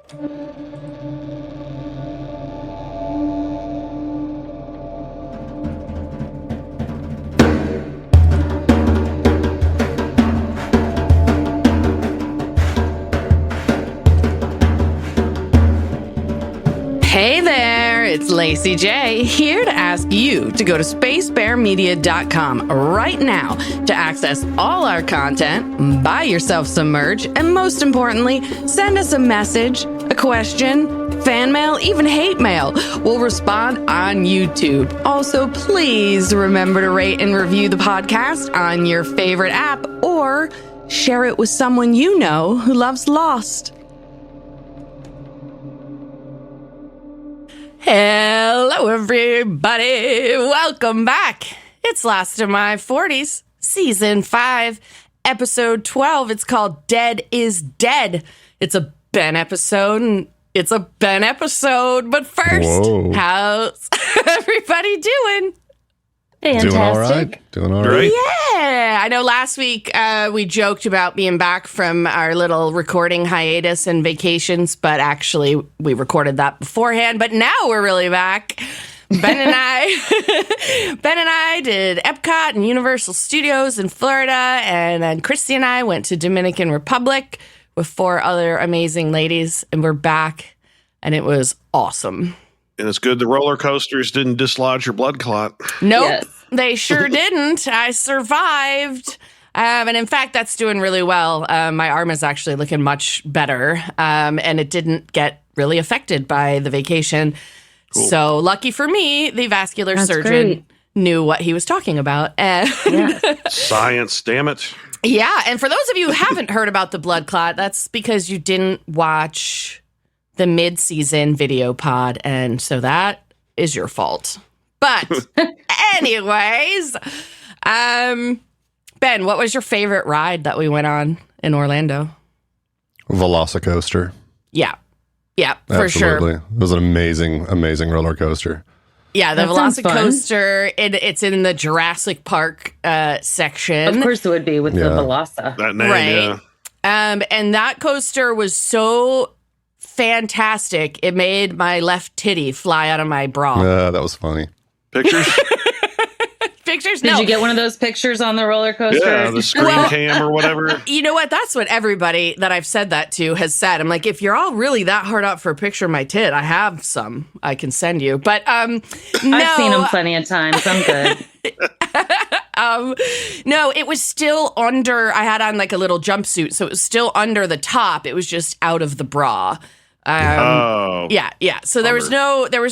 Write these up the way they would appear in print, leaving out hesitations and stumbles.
Hey there, it's Lacey J, here to ask you to go to spacebearmedia.com right now to access all our content, buy yourself some merch, and most importantly, send us a message, a question, fan mail, even hate mail. We'll respond on YouTube. Also, please remember to rate and review the podcast on your favorite app or share it with someone you know who loves Lost. Hello, everybody. Welcome back. It's Lost in My 40s, Season 5, Episode 12. It's called Dead is Dead. It's a Ben episode. But first, how's everybody doing? Fantastic. Doing all right. Yeah. I know last week we joked about being back from our little recording hiatus and vacations, but actually we recorded that beforehand. But now we're really back. Ben and I did Epcot and Universal Studios in Florida, and then Christy and I went to Dominican Republic with 4 other amazing ladies, and we're back, and it was awesome. And it's good the roller coasters didn't dislodge your blood clot. Nope, Yes. They sure didn't. I survived. And in fact, that's doing really well. My arm is actually looking much better. And it didn't get really affected by the vacation. Cool. So lucky for me, the vascular surgeon knew what he was talking about. Science, damn it. Yeah. And for those of you who haven't heard about the blood clot, that's because you didn't watch the mid-season video pod, and so that is your fault. But anyways, Ben, what was your favorite ride that we went on in Orlando? Velocicoaster. Yeah, for sure. Absolutely. It was an amazing roller coaster. Yeah, the That sounds fun. Velocicoaster, it's in the Jurassic Park section. Of course it would be with the Velosa. That name, Right. yeah. And that coaster was so fantastic, it made my left titty fly out of my bra. That was funny. Pictures? Pictures? Did No. you get one of those pictures on the roller coaster? Yeah, the screen cam or whatever. You know what? That's what everybody that I've said that to has said. I'm like, if you're all really that hard up for a picture of my tit, I have some I can send you. But no. I've seen them plenty of times. I'm good. No, it was still under. I had on like a little jumpsuit, so it was still under the top. It was just out of the bra. Yeah. So there was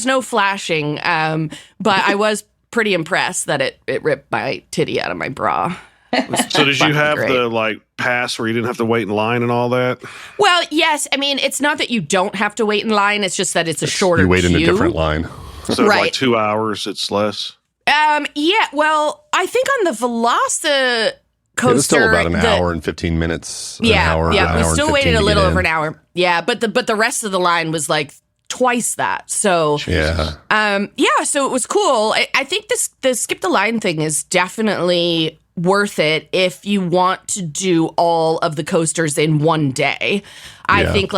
no flashing. But I was pretty impressed that it ripped my titty out of my bra. So did you have great. the pass where you didn't have to wait in line and all that? Well, yes. I mean, it's not that you don't have to wait in line. It's just that it's a shorter You wait in a queue. different line. So Right. like 2 hours, it's less. Yeah. Well, I think on the Velocicoaster coaster, It was still about an hour and 15 minutes. Yeah, an hour, we and still 15 waited to a little get over in. an hour. Yeah, but the rest of the line was like twice that. So Yeah. so it was cool. I think the skip the line thing is definitely worth it if you want to do all of the coasters in one day. I Yeah. think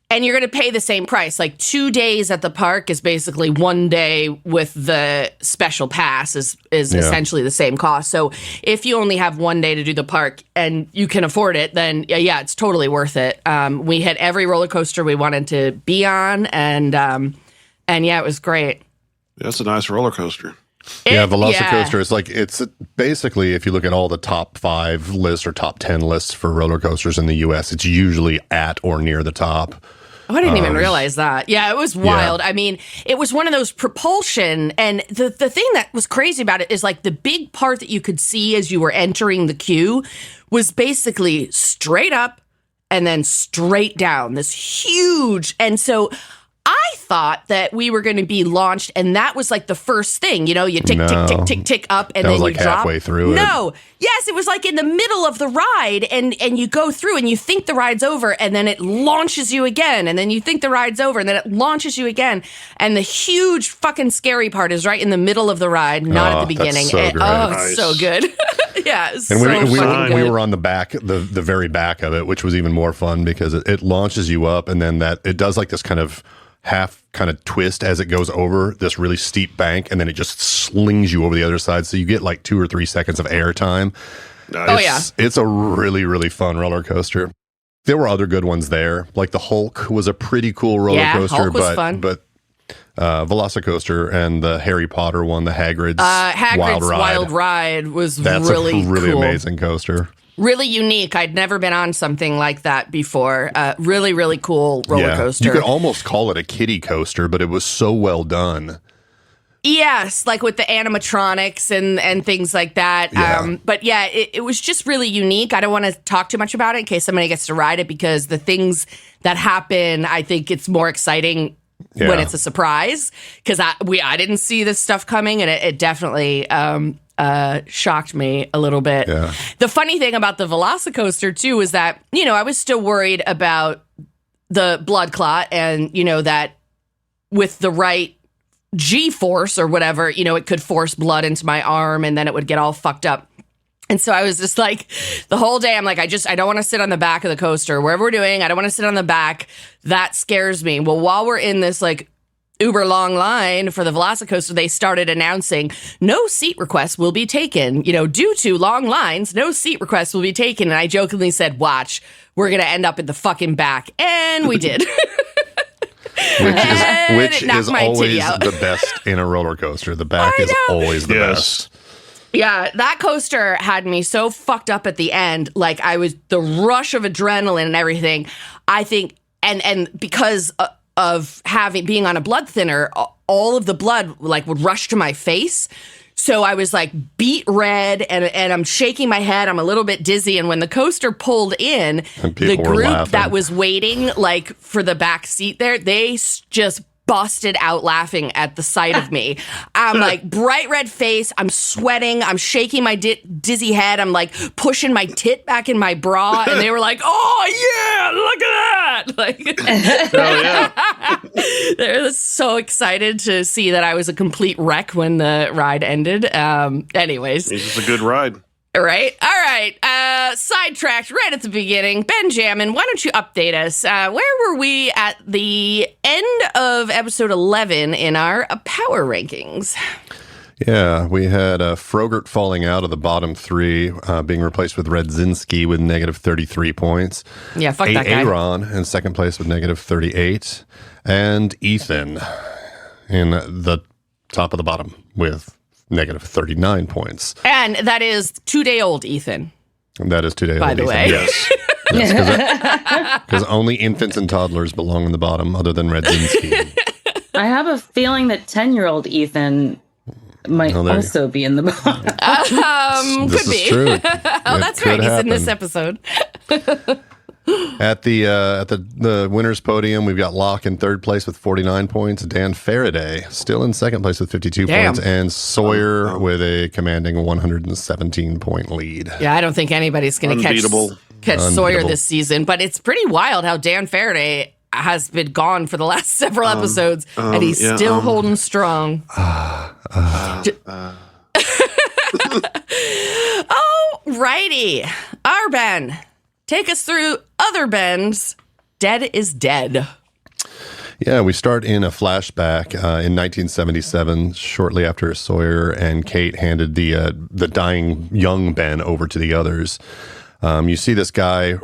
and you're going to pay the same price. 2 days at the park is basically 1 day with the special pass is essentially the same cost. So if you only have 1 day to do the park and you can afford it, then yeah, it's totally worth it. We hit every roller coaster we wanted to be on, and yeah, it was great. That's a nice roller coaster. Velocicoaster is it's basically, if you look at all the top 5 lists or top 10 lists for roller coasters in the US, it's usually at or near the top. Oh, I didn't even realize that. Yeah, it was wild. I mean, it was one of those propulsion. And the thing that was crazy about it is the big part that you could see as you were entering the queue was basically straight up and then straight down, this huge. And so I thought that we were going to be launched, and that was like the first thing. You know, you tick, tick, tick, tick, tick up, and that then was you like drop. halfway through it. No, yes, it was like in the middle of the ride, and you go through, and you think the ride's over, and then it launches you again, and then you think the ride's over, and then it launches you again. And the huge fucking scary part is right in the middle of the ride, not at the beginning. That's so great. Oh, Nice. it's so good. Yeah, it's And so we fucking good. were on the back, the very back of it, which was even more fun because it launches you up, and then it does like this kind of half kind of twist as it goes over this really steep bank, and then it just slings you over the other side. So you get like 2 or 3 seconds of air time. Nice. Oh, yeah. It's a really, really fun roller coaster. There were other good ones there. Like the Hulk was a pretty cool roller coaster, Hulk was fun. but Velocicoaster and the Harry Potter one, the Hagrid's Wild Ride was That's really a really cool. amazing coaster. Really unique. I'd never been on something like that before. Really, really cool roller coaster. You could almost call it a kiddie coaster, but it was so well done. Yes, like with the animatronics and things like that. Yeah. But yeah, it was just really unique. I don't want to talk too much about it in case somebody gets to ride it, because the things that happen, I think it's more exciting when it's a surprise, because I didn't see this stuff coming, and it definitely shocked me a little bit. Yeah. The funny thing about the Velocicoaster too is that, I was still worried about the blood clot, and that with the right G-force or whatever, it could force blood into my arm, and then it would get all fucked up. And so I was just like, the whole day, I'm like, I don't want to sit on the back of the coaster. Wherever we're doing, I don't want to sit on the back. That scares me. Well, while we're in this like uber long line for the Velocicoaster, they started announcing no seat requests will be taken. Due to long lines, no seat requests will be taken. And I jokingly said, watch, we're going to end up in the fucking back. And we did. Which is always the best in a roller coaster. The back is always the best. Yeah, that coaster had me so fucked up at the end. Like, the rush of adrenaline and everything, I think, and because of being on a blood thinner, all of the blood like would rush to my face. So I was like beet red, and I'm shaking my head. I'm a little bit dizzy. And when the coaster pulled in, the group that was waiting like for the back seat there, they just busted out laughing at the sight of me. I'm like bright red face. I'm sweating. I'm shaking my dizzy head. I'm like pushing my tit back in my bra. And they were like, oh, yeah, look at that. Like, hell yeah. They're so excited to see that I was a complete wreck when the ride ended. Anyways. It's just a good ride. Right. All right. Sidetracked right at the beginning. Benjamin, why don't you update us? Where were we at the end of episode 11 in our power rankings? Yeah, we had Frogurt falling out of the bottom 3, being replaced with Redzinski with negative 33 points. Yeah, fuck that guy. Aaron in second place with negative 38. And Ethan in the top of the bottom with negative 39 points. And that is 2-day-old Ethan. And that is 2-day-old by the Ethan. way. Yes. Because only infants and toddlers belong in the bottom other than Redzinski. I have a feeling that 10-year-old Ethan might also be in the bottom. This could is be. true. Oh, that's right. He's in this episode. At the winners podium, we've got Locke in third place with 49 points. Dan Faraday still in second place with 52 points, and Sawyer with a commanding 117 point lead. Yeah, I don't think anybody's going to catch Sawyer this season, but it's pretty wild how Dan Faraday has been gone for the last several episodes, and he's still holding strong. Alrighty, our Ben. Take us through other Ben's Dead is Dead. Yeah, we start in a flashback in 1977, shortly after Sawyer and Kate handed the dying young Ben over to the others. You see this guy,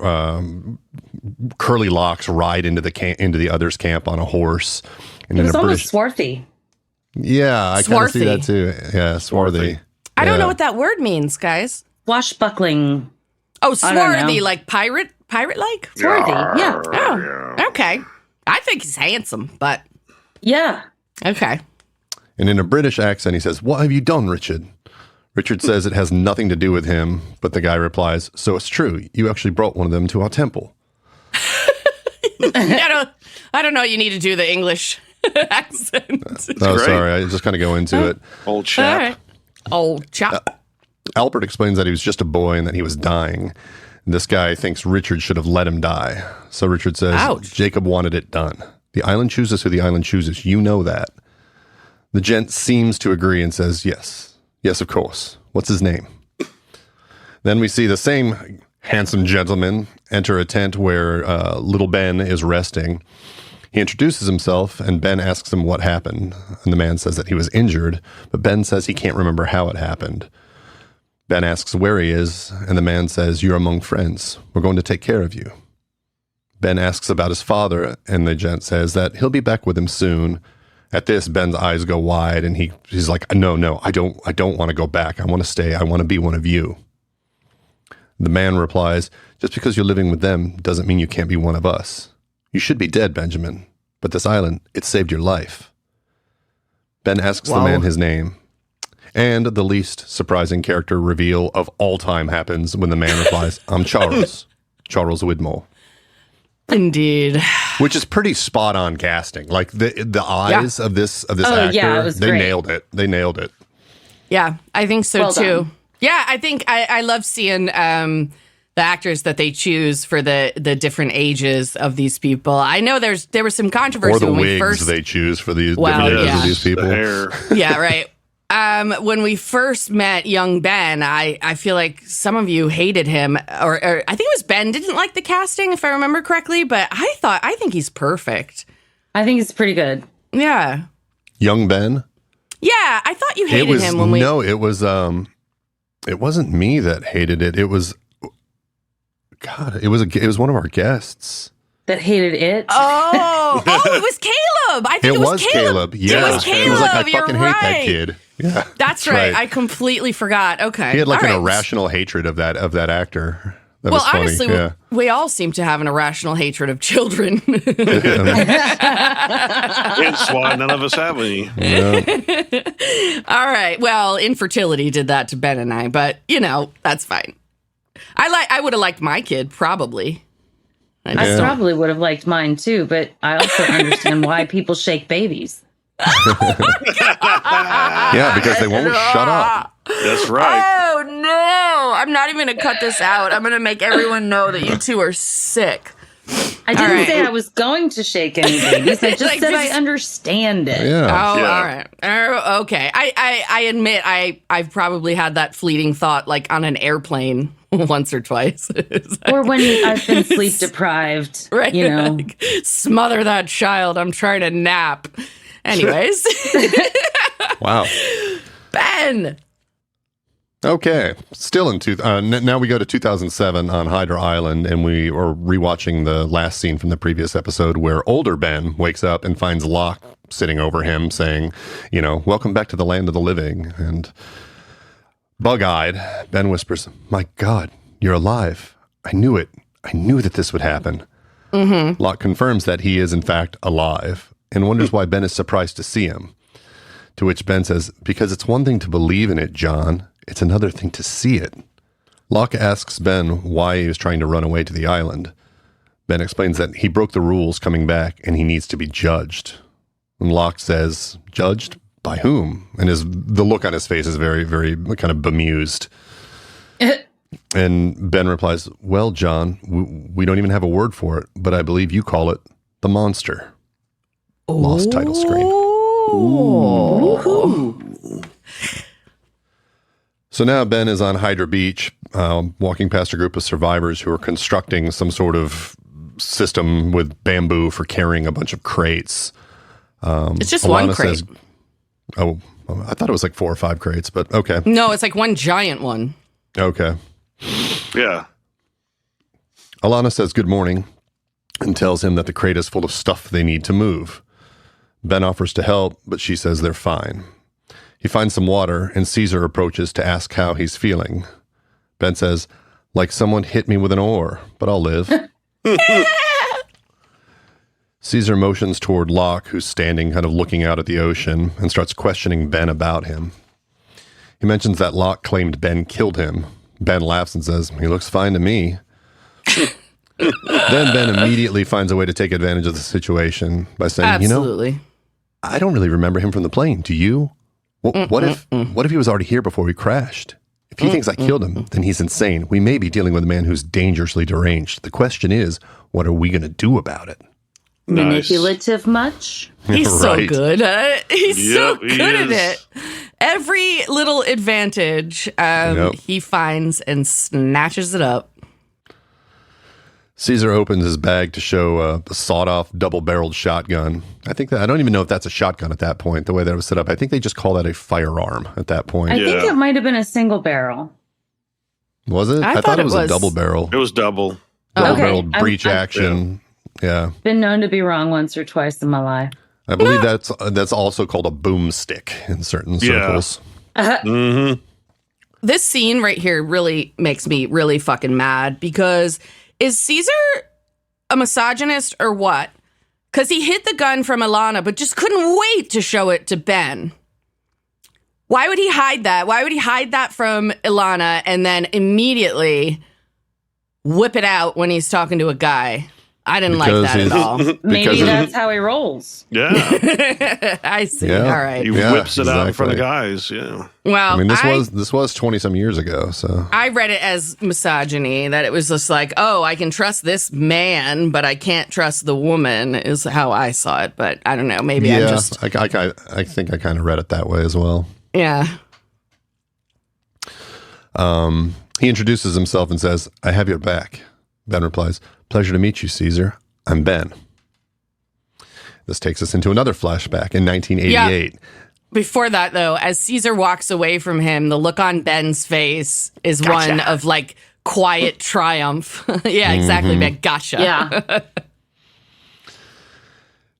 Curly Locks, ride into the others' camp on a horse. And it was almost swarthy. Yeah, I kind of see that too. Yeah, swarthy. I don't know what that word means, guys. Swashbuckling. Oh, swarthy, like pirate-like? Swarthy, yeah. Oh, okay. I think he's handsome, but... Yeah. Okay. And in a British accent, he says, "What have you done, Richard?" Richard says it has nothing to do with him, but the guy replies, "So it's true. You actually brought one of them to our temple." I don't know. You need to do the English accent. Oh, great. sorry. I just kind of go into it. Old chap. All right. Old chap. Albert explains that he was just a boy and that he was dying. This guy thinks Richard should have let him die. So Richard says, Ouch. Jacob wanted it done. The island chooses who the island chooses. You know that. The gent seems to agree and says, yes. Yes, of course. What's his name? Then we see the same handsome gentleman enter a tent where little Ben is resting. He introduces himself, and Ben asks him what happened. And the man says that he was injured, but Ben says he can't remember how it happened. Ben asks where he is, and the man says, you're among friends. We're going to take care of you. Ben asks about his father, and the gent says that he'll be back with him soon. At this, Ben's eyes go wide, and he's like, no, I don't want to go back. I want to stay. I want to be one of you. The man replies, just because you're living with them doesn't mean you can't be one of us. You should be dead, Benjamin, but this island, it saved your life. Ben asks the man his name. And the least surprising character reveal of all time happens when the man replies, I'm Charles Widmore. Indeed. Which is pretty spot on casting. Like the eyes of this actor, it was they great. nailed it. They nailed it. Yeah, I think so Well too. done. Yeah, I think I love seeing the actors that they choose for the different ages of these people. I know there was some controversy Or the when we wigs first they choose for these Well, different ages yeah. of these people. The hair. yeah, right. When we first met young Ben, I feel like some of you hated him, or I think it was Ben didn't like the casting, if I remember correctly. But I think he's perfect. I think it's pretty good. Yeah, Young Ben? yeah. I thought you hated him when we. No, it was it wasn't me that hated it. It was God, it was one of our guests. That hated it. Oh, it was Caleb. I think it was Caleb. Yeah. It was Caleb. He was like, I You're fucking right. hate that kid. Yeah. That's right. I completely forgot. Okay. He had like All an right. irrational hatred of that acter. That Well, was funny. honestly, yeah. we all seem to have an irrational hatred of children. Hence why none of us have any. Yeah. All right. Well, infertility did that to Ben and I, but that's fine. I would have liked my kid probably. I probably would have liked mine too, but I also understand why people shake babies. Yeah, because they won't shut up. That's right. Oh no! I'm not even gonna cut this out. I'm gonna make everyone know that you two are sick. I didn't right. say I was going to shake any babies. I just Like, said this- I understand it. Yeah. Oh, Yeah. all right. Okay. I admit I've probably had that fleeting thought like on an airplane once or twice. Or when I've been sleep deprived, Right. Like, smother that child. I'm trying to nap. Anyways, Wow. Ben. Okay. Still in now we go to 2007 on Hydra Island, and we are rewatching the last scene from the previous episode where older Ben wakes up and finds Locke sitting over him saying, welcome back to the land of the living. And bug-eyed, Ben whispers, my God, you're alive. I knew it. I knew that this would happen. Mm-hmm. Locke confirms that he is in fact alive and wonders why Ben is surprised to see him. To which Ben says, because it's one thing to believe in it, John. It's another thing to see it. Locke asks Ben why he was trying to run away to the island. Ben explains that he broke the rules coming back and he needs to be judged. And Locke says, judged? By whom? And the look on his face is very, very kind of bemused. And Ben replies, well, John, we don't even have a word for it, but I believe you call it the monster. Lost title screen. So now Ben is on Hydra Beach, walking past a group of survivors who are constructing some sort of system with bamboo for carrying a bunch of crates. It's just Alana one crate. says, I thought it was like 4 or 5 crates, but okay. No, it's like one giant one. Okay. Yeah. Alana says good morning and tells him that the crate is full of stuff they need to move. Ben offers to help, but she says they're fine. He finds some water, and Caesar approaches to ask how he's feeling. Ben says, like someone hit me with an oar, but I'll live. Caesar motions toward Locke, who's standing kind of looking out at the ocean, and starts questioning Ben about him. He mentions that Locke claimed Ben killed him. Ben laughs and says, he looks fine to me. Then Ben immediately finds a way to take advantage of the situation by saying, Absolutely. I don't really remember him from the plane. Do you? What if he was already here before we crashed? If he thinks I killed him, then he's insane. We may be dealing with a man who's dangerously deranged. The question is, what are we going to do about it? Nice. Manipulative much? He's so Right. good. He's so Yep, he good at is. it. Every little advantage he finds and snatches it up. Caesar opens his bag to show a sawed-off double-barreled shotgun. I don't even know if that's a shotgun at that point, the way that it was set up. I think they just call that a firearm at that point. I think it might have been a single barrel. Was it? I thought it was a was. double barrel. It was double. Double-barreled Okay. breech action. Yeah. Been known to be wrong once or twice in my life. I believe that's also called a boomstick in certain circles. Mm-hmm. This scene right here really makes me really fucking mad because is Caesar a misogynist or what? Because he hid the gun from Ilana, but just couldn't wait to show it to Ben. Why would he hide that? Why would he hide that from Ilana and then immediately whip it out when he's talking to a guy? I didn't like that at all. Maybe that's how he rolls. Yeah. I see. Yeah. All right. He Yeah, whips it out in front of exactly. guys. Yeah. Well, I mean, this was 20-some years ago, so. I read it as misogyny, that it was just like, oh, I can trust this man, but I can't trust the woman, is how I saw it. But I don't know. Maybe I'm just. I think I kind of read it that way as well. Yeah. He introduces himself and says, I have your back. Ben replies, pleasure to meet you, Caesar. I'm Ben. This takes us into another flashback in 1988. Yeah. Before that, though, as Caesar walks away from him, the look on Ben's face is one of like quiet triumph. Yeah, exactly, Ben. Gotcha. Yeah.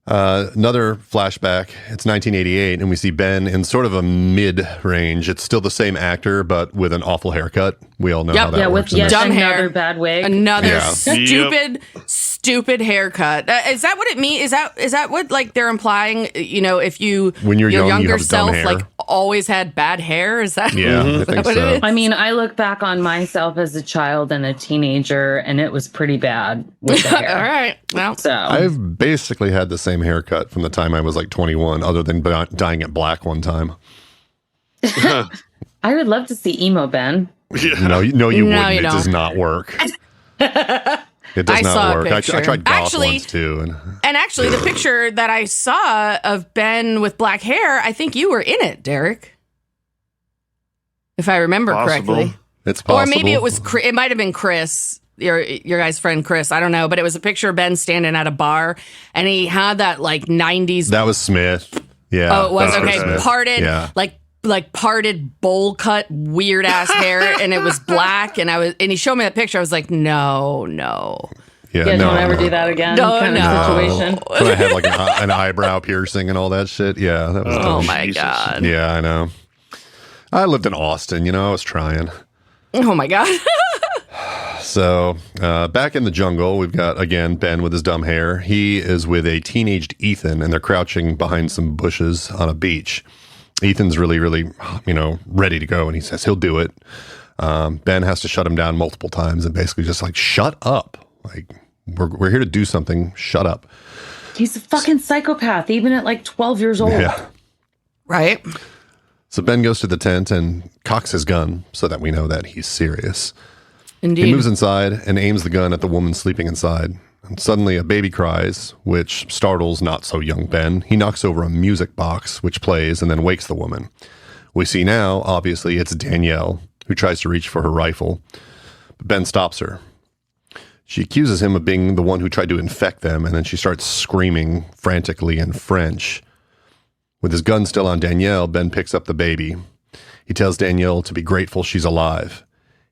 Another flashback. It's 1988, and we see Ben in sort of a mid-range. It's still the same actor, but with an awful haircut. We all know how that with works. in yet this. Dumb another hair. bad wig. Another Yeah. stupid haircut. Is that what it means? Is that what like they're implying? You know, if you When you're young, you younger have dumb self hair. like always had bad hair. Is that Yeah, I is think that what so. it is? I mean, I look back on myself as a child and a teenager, and it was pretty bad with the hair. All right. Well, So I've basically had the same haircut from the time I was like 21, other than dyeing it black one time. I would love to see emo Ben. Yeah. No, you No, wouldn't. you It don't. does not work. It does I saw not a work. I picture. tried goth Actually- once too. and actually, the picture that I saw of Ben with black hair, I think you were in it, Derek. If I remember Possible. correctly. It's possible. Or maybe it was it might have been Chris, your guy's friend Chris. I don't know, but it was a picture of Ben standing at a bar, and he had that like 90s. That was Smith. Yeah. Oh, it was that okay. Smith. Parted, Yeah. like parted bowl cut, weird ass hair, and it was black. And he showed me that picture. I was like, no. Yeah, Yeah, no, don't ever no. do that again. No, kind no. of situation. So I had like an eyebrow piercing and all that shit. Yeah, that was Oh dumb. my Jesus. god. Yeah, I know. I lived in Austin, I was trying. Oh my god. So back in the jungle, we've got, again, Ben with his dumb hair. He is with a teenaged Ethan, and they're crouching behind some bushes on a beach. Ethan's really, really, ready to go, and he says he'll do it. Ben has to shut him down multiple times and basically just like, shut up. Like, we're here to do something. Shut up. He's a fucking psychopath, even at like 12 years old. Yeah. Right. So Ben goes to the tent and cocks his gun so that we know that he's serious. Indeed. He moves inside and aims the gun at the woman sleeping inside. And suddenly a baby cries, which startles not so young Ben. He knocks over a music box, which plays and then wakes the woman. We see now, obviously, it's Danielle, who tries to reach for her rifle. But Ben stops her. She accuses him of being the one who tried to infect them, and then she starts screaming frantically in French. With his gun still on Danielle, Ben picks up the baby. He tells Danielle to be grateful she's alive.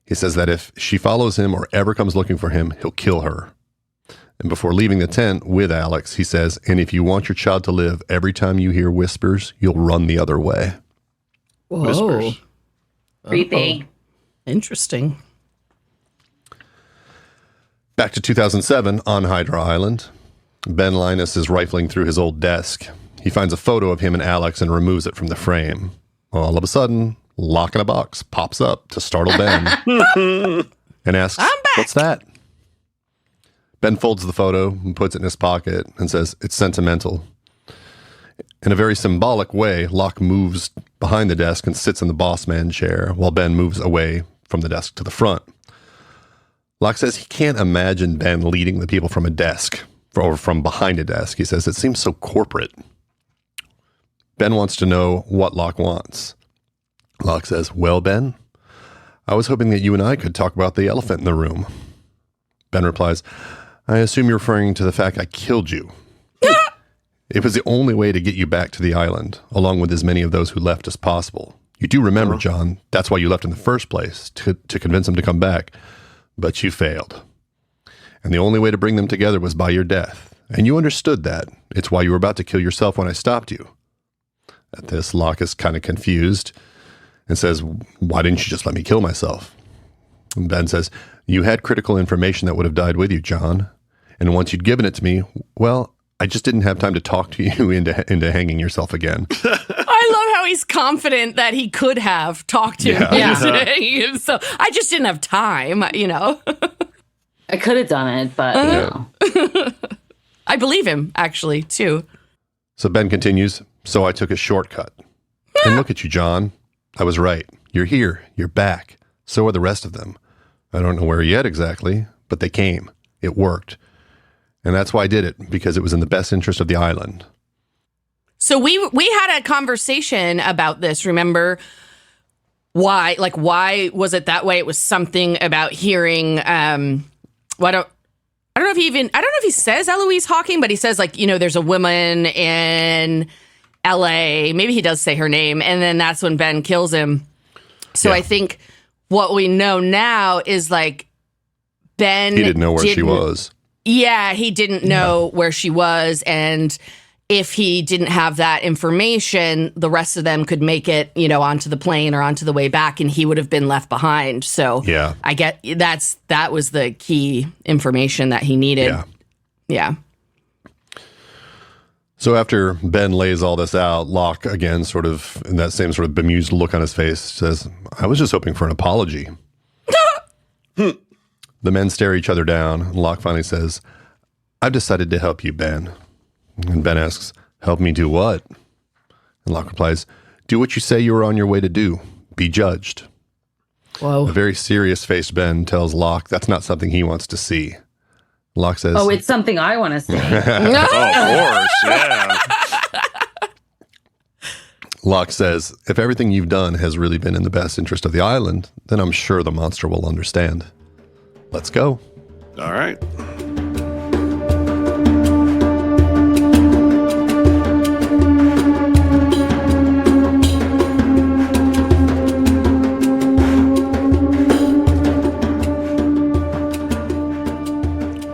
He says that if she follows him or ever comes looking for him, he'll kill her. And before leaving the tent with Alex, he says, and if you want your child to live, every time you hear whispers, you'll run the other way. Whoa. Whispers. Creepy. Interesting. Back to 2007 on Hydra Island. Ben Linus is rifling through his old desk. He finds a photo of him and Alex and removes it from the frame. All of a sudden, Lock in a Box pops up to startle Ben and asks, I'm back. What's that? Ben folds the photo and puts it in his pocket and says, it's sentimental. In a very symbolic way, Locke moves behind the desk and sits in the boss man chair, while Ben moves away from the desk to the front. Locke says he can't imagine Ben leading the people from a desk, or from behind a desk. He says it seems so corporate. Ben wants to know what Locke wants. Locke says, well, Ben, I was hoping that you and I could talk about the elephant in the room. Ben replies, I assume you're referring to the fact I killed you. It was the only way to get you back to the island, along with as many of those who left as possible. You do remember, John, that's why you left in the first place, to convince them to come back. But you failed. And the only way to bring them together was by your death. And you understood that. It's why you were about to kill yourself when I stopped you. At this, Locke is kind of confused and says, why didn't you just let me kill myself? And Ben says, you had critical information that would have died with you, John. And once you'd given it to me, well, I just didn't have time to talk to you into hanging yourself again. I love how he's confident that he could have talked to him into hanging him. So I just didn't have time, you know. I could have done it, but you know. I believe him, actually, too. So Ben continues, so I took a shortcut. And look at you, John. I was right. You're here. You're back. So are the rest of them. I don't know where yet exactly, but they came. It worked. And that's why I did it, because it was in the best interest of the island. So we had a conversation about this. Remember why was it that way? It was something about hearing. I don't know if he says Eloise Hawking, but he says there's a woman in L.A. Maybe he does say her name, and then that's when Ben kills him. So I think what we know now is Ben. He didn't know where she was. Yeah, he didn't know where she was, and if he didn't have that information, the rest of them could make it, onto the plane or onto the way back, and he would have been left behind. So I get that was the key information that he needed. Yeah. So after Ben lays all this out, Locke, again, sort of in that same sort of bemused look on his face, says, I was just hoping for an apology. The men stare each other down, and Locke finally says, I've decided to help you, Ben. And Ben asks, help me do what? And Locke replies, do what you say you were on your way to do. Be judged. Whoa. A very serious-faced Ben tells Locke that's not something he wants to see. Locke says, oh, it's something I want to see. Oh, of course, yeah. Locke says, if everything you've done has really been in the best interest of the island, then I'm sure the monster will understand. Let's go. All right.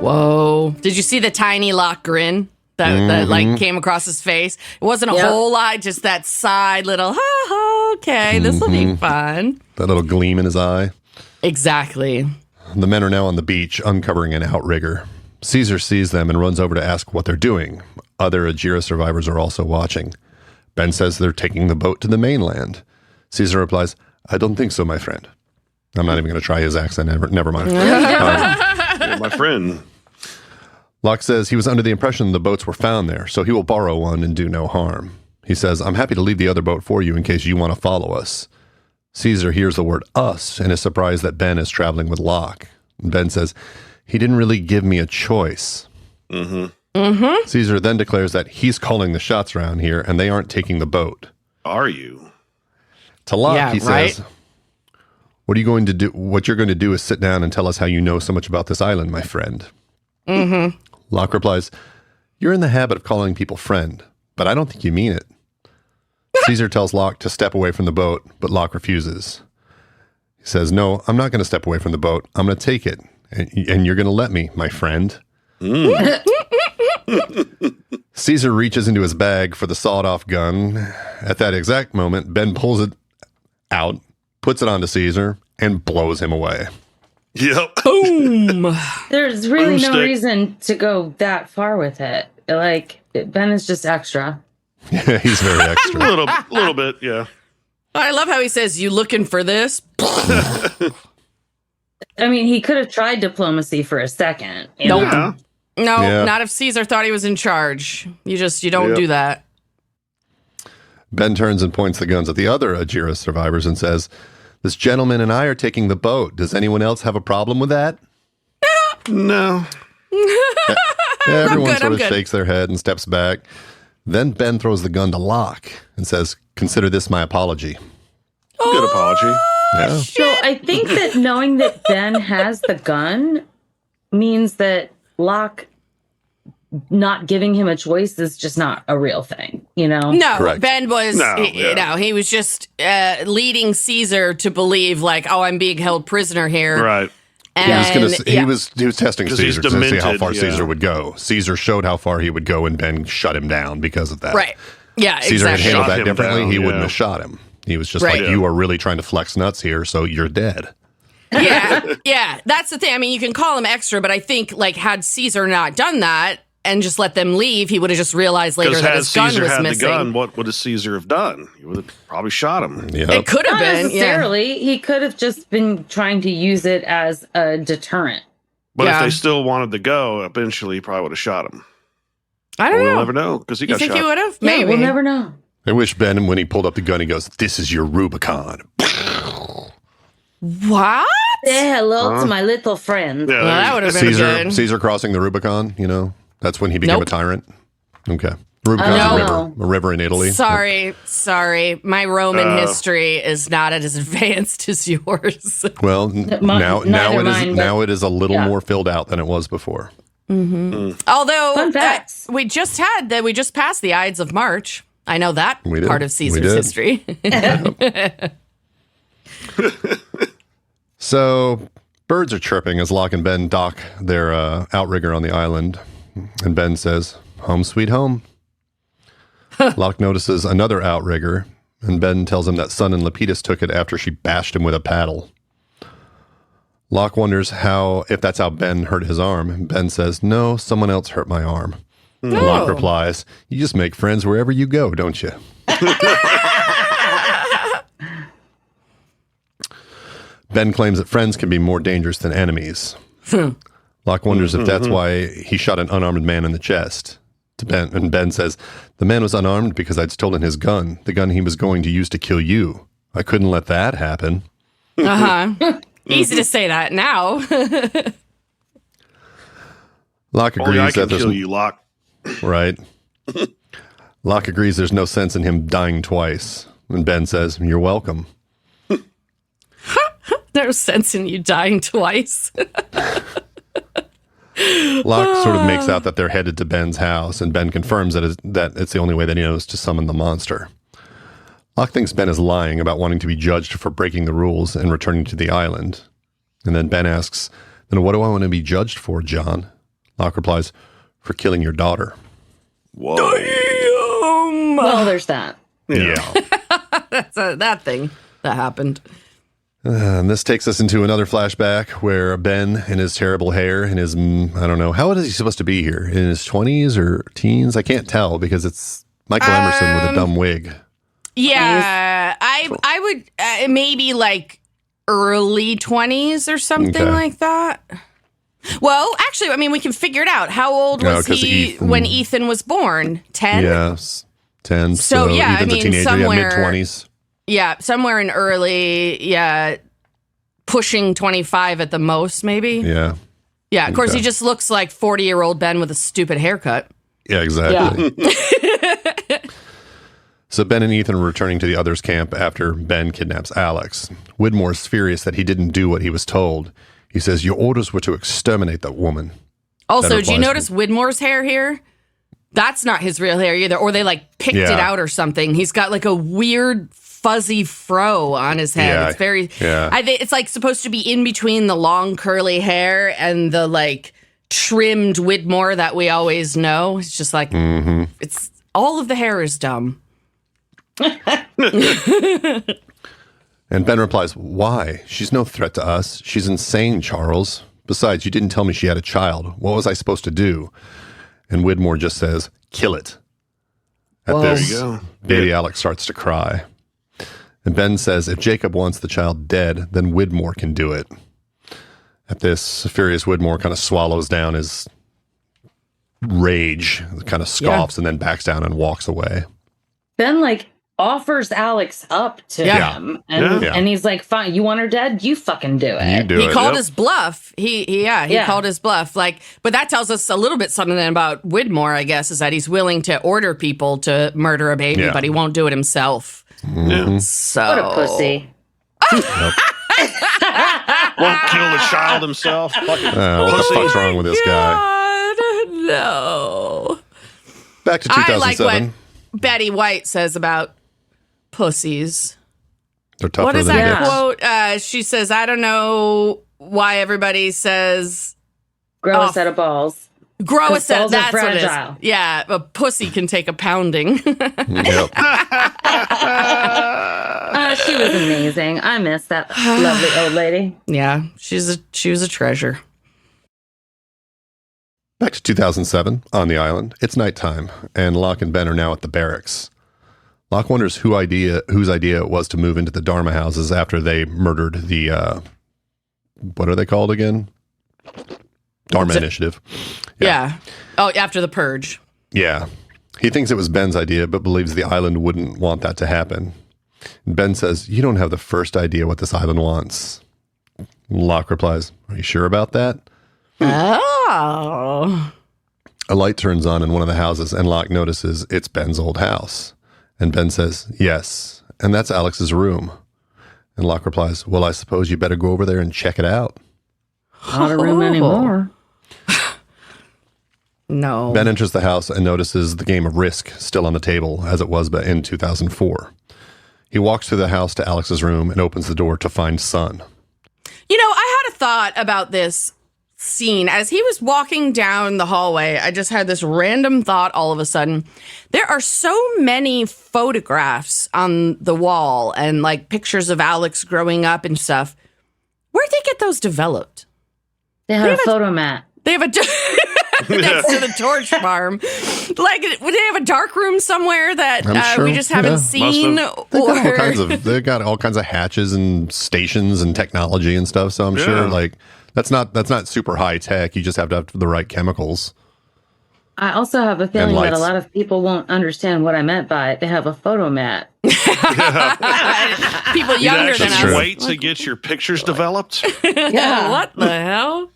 Whoa. Did you see the tiny Locke grin that came across his face? It wasn't a whole lot, just that side little, okay, this will be fun. That little gleam in his eye. Exactly. The men are now on the beach, uncovering an outrigger. Caesar sees them and runs over to ask what they're doing. Other Ajira survivors are also watching. Ben says they're taking the boat to the mainland. Caesar replies, I don't think so, my friend. I'm not even going to try his accent. Never mind. My friend. Locke says he was under the impression the boats were found there, so he will borrow one and do no harm. He says, I'm happy to leave the other boat for you in case you want to follow us. Caesar hears the word us and is surprised that Ben is traveling with Locke. Ben says, he didn't really give me a choice. Caesar then declares that he's calling the shots around here and they aren't taking the boat. Are you? To Locke, he says, what are you going to do? What you're going to do is sit down and tell us how you know so much about this island, my friend. Locke replies, you're in the habit of calling people friend, but I don't think you mean it. Caesar tells Locke to step away from the boat, but Locke refuses. He says, no, I'm not going to step away from the boat. I'm going to take it, and you're going to let me, my friend. Caesar reaches into his bag for the sawed-off gun. At that exact moment, Ben pulls it out, puts it onto Caesar, and blows him away. Yep. Boom. There's really no Broomstick. reason to go that far with it. Ben is just extra. Yeah, he's very extra. A little bit, yeah. I love how he says, you looking for this? I mean, he could have tried diplomacy for a second. Nope. Yeah. No, Yeah. not if Caesar thought he was in charge. You don't do that. Ben turns and points the guns at the other Ajira survivors and says, "This gentleman and I are taking the boat. Does anyone else have a problem with that?" No. Everyone sort of shakes their head and steps back. Then Ben throws the gun to Locke and says, "Consider this my apology." Good apology. Yeah. So I think that knowing that Ben has the gun means that Locke not giving him a choice is just not a real thing, No, Correct. Ben was, he was just leading Caesar to believe like, oh, I'm being held prisoner here. Right. And, he was testing Caesar to see demented, how far Caesar would go. Caesar showed how far he would go, and Ben shut him down because of that. Right. Yeah, Caesar exactly. had handled Shot that him differently. down, He wouldn't have shot him. He was just Right. like, you are really trying to flex nuts here, so you're dead. Yeah, that's the thing. I mean, you can call him extra, but I think like had Caesar not done that and just let them leave, he would have just realized later that his gun was had missing. the gun, what would Caesar have done? He would have probably shot him. Yep. It could have Not been. necessarily. He could have just been trying to use it as a deterrent. But if Yeah. they still wanted to go, eventually he probably would have shot him. I don't We'll know. never know because he You got think shot. he would have? Yeah, Maybe. we'll never know. I wish Ben, when he pulled up the gun, he goes, "This is your Rubicon." What? Say hello to my little friend. Yeah, Well, that would have been good. Caesar crossing the Rubicon, that's when he became Nope. a tyrant. Okay. Rubicon's No. a river in Italy. Sorry. My Roman history is not as advanced as yours. Well, now neither it is mine, now it is a little yeah. more filled out than it was before. Although Fun facts. we just passed the Ides of March. I know that We did. part of We Caesar's did. history. So birds are chirping as Locke and Ben dock their outrigger on the island, and Ben says, "Home sweet home." Locke notices another outrigger, and Ben tells him that Sun and Lapidus took it after she bashed him with a paddle. Locke wonders if that's how Ben hurt his arm. Ben says, "No, someone else hurt my arm." And Locke replies, "You just make friends wherever you go, don't you?" Ben claims that friends can be more dangerous than enemies. Locke wonders if that's why he shot an unarmed man in the chest. To Ben, and Ben says, "The man was unarmed because I'd stolen his gun, the gun he was going to use to kill you. I couldn't let that happen." Easy to say that now. Locke agrees Only I that can there's kill you, Locke. right. Locke agrees there's no sense in him dying twice, and Ben says, "You're welcome." There's sense in you dying twice. Locke sort of makes out that they're headed to Ben's house, and Ben confirms that it's the only way that he knows to summon the monster. Locke thinks Ben is lying about wanting to be judged for breaking the rules and returning to the island. And then Ben asks, "Then what do I want to be judged for, John?" Locke replies, "For killing your daughter." Whoa. Well, there's that. Yeah. That's that thing that happened. And this takes us into another flashback where Ben and his terrible hair and his, I don't know, how old is he supposed to be here? In his 20s or teens? I can't tell because it's Michael Emerson with a dumb wig. Yeah, I would maybe like early 20s or something Okay. like that. Well, actually, I mean, we can figure it out. How old No, was 'cause he Ethan- when Ethan was born? 10? Yes. 10. So, yeah, Ethan's I mean, a teenager, somewhere- mid-20s. Yeah, somewhere in early, pushing 25 at the most, maybe. Yeah. Yeah, of course, Okay. he just looks like 40-year-old Ben with a stupid haircut. Yeah, exactly. So Ben and Ethan are returning to the others' camp after Ben kidnaps Alex. Widmore's furious that he didn't do what he was told. He says, "Your orders were to exterminate that woman." Also, Better do you advice. notice Widmore's hair here? That's not his real hair either. Or they like picked it Yeah. out or something. He's got like a weird fuzzy fro on his head. Yeah, It's very, yeah. I think it's like supposed to be in between the long curly hair and the like trimmed Widmore that we always know. It's just like, it's all of the hair is dumb. And Ben replies, "Why? She's no threat to us. She's insane, Charles. Besides, you didn't tell me she had a child. What was I supposed to do?" And Widmore just says, "Kill it." At Whoa. this, There you go. baby Alex starts to cry. And Ben says, "If Jacob wants the child dead, then Widmore can do it." At this, furious Widmore kind of swallows down his rage, kind of scoffs, and then backs down and walks away. Ben, like, offers Alex up to Yeah. him. Yeah. And he's like, fine, you want her dead? You fucking do it. You do He it. called his bluff. He called his bluff. Like, but that tells us a little bit something about Widmore, I guess, is that he's willing to order people to murder a baby, Yeah. but he won't do it himself. Yeah. So What a pussy. Won't kill the child himself. Fucking What the pussy. fuck's wrong with this guy? God, no. Back to I like 2007. what Betty White says about pussies. They're tougher What is than that dicks. quote? She says, I don't know why everybody says Grow Oh, a set of balls. grow a 'Cause set. balls are That's what it is. fragile. Yeah, a pussy can take a pounding. Yep. She was amazing. I miss that lovely old lady. Yeah, she was a treasure. Back to 2007 on the island. It's nighttime, and Locke and Ben are now at the barracks. Locke wonders whose idea it was to move into the Dharma houses after they murdered the what are they called again? Dharma Initiative. Yeah. Oh, after the purge. Yeah. He thinks it was Ben's idea, but believes the island wouldn't want that to happen. And Ben says, "You don't have the first idea what this island wants." Locke replies, "Are you sure about that?" Oh. A light turns on in one of the houses, and Locke notices it's Ben's old house. And Ben says, "Yes, and that's Alex's room." And Locke replies, "Well, I suppose you better go over there and check it out." Not a room anymore. No. Ben enters the house and notices the game of Risk still on the table, as it was in 2004. He walks through the house to Alex's room and opens the door to find Sun. You know, I had a thought about this scene. As he was walking down the hallway, I just had this random thought all of a sudden. There are so many photographs on the wall and like pictures of Alex growing up and stuff. Where'd they get those developed? They had a photo mat. They have a next to the torch farm. Like, would they have a dark room somewhere that I'm sure, we just haven't yeah. seen? They've got all kinds of hatches and stations and technology and stuff. So I'm sure like that's not super high tech. You just have to have the right chemicals. I also have a feeling that a lights. lot of people won't understand what I meant by it. They have a photo mat. People You'd younger actually than us. wait to get your pictures developed. Yeah. What the hell?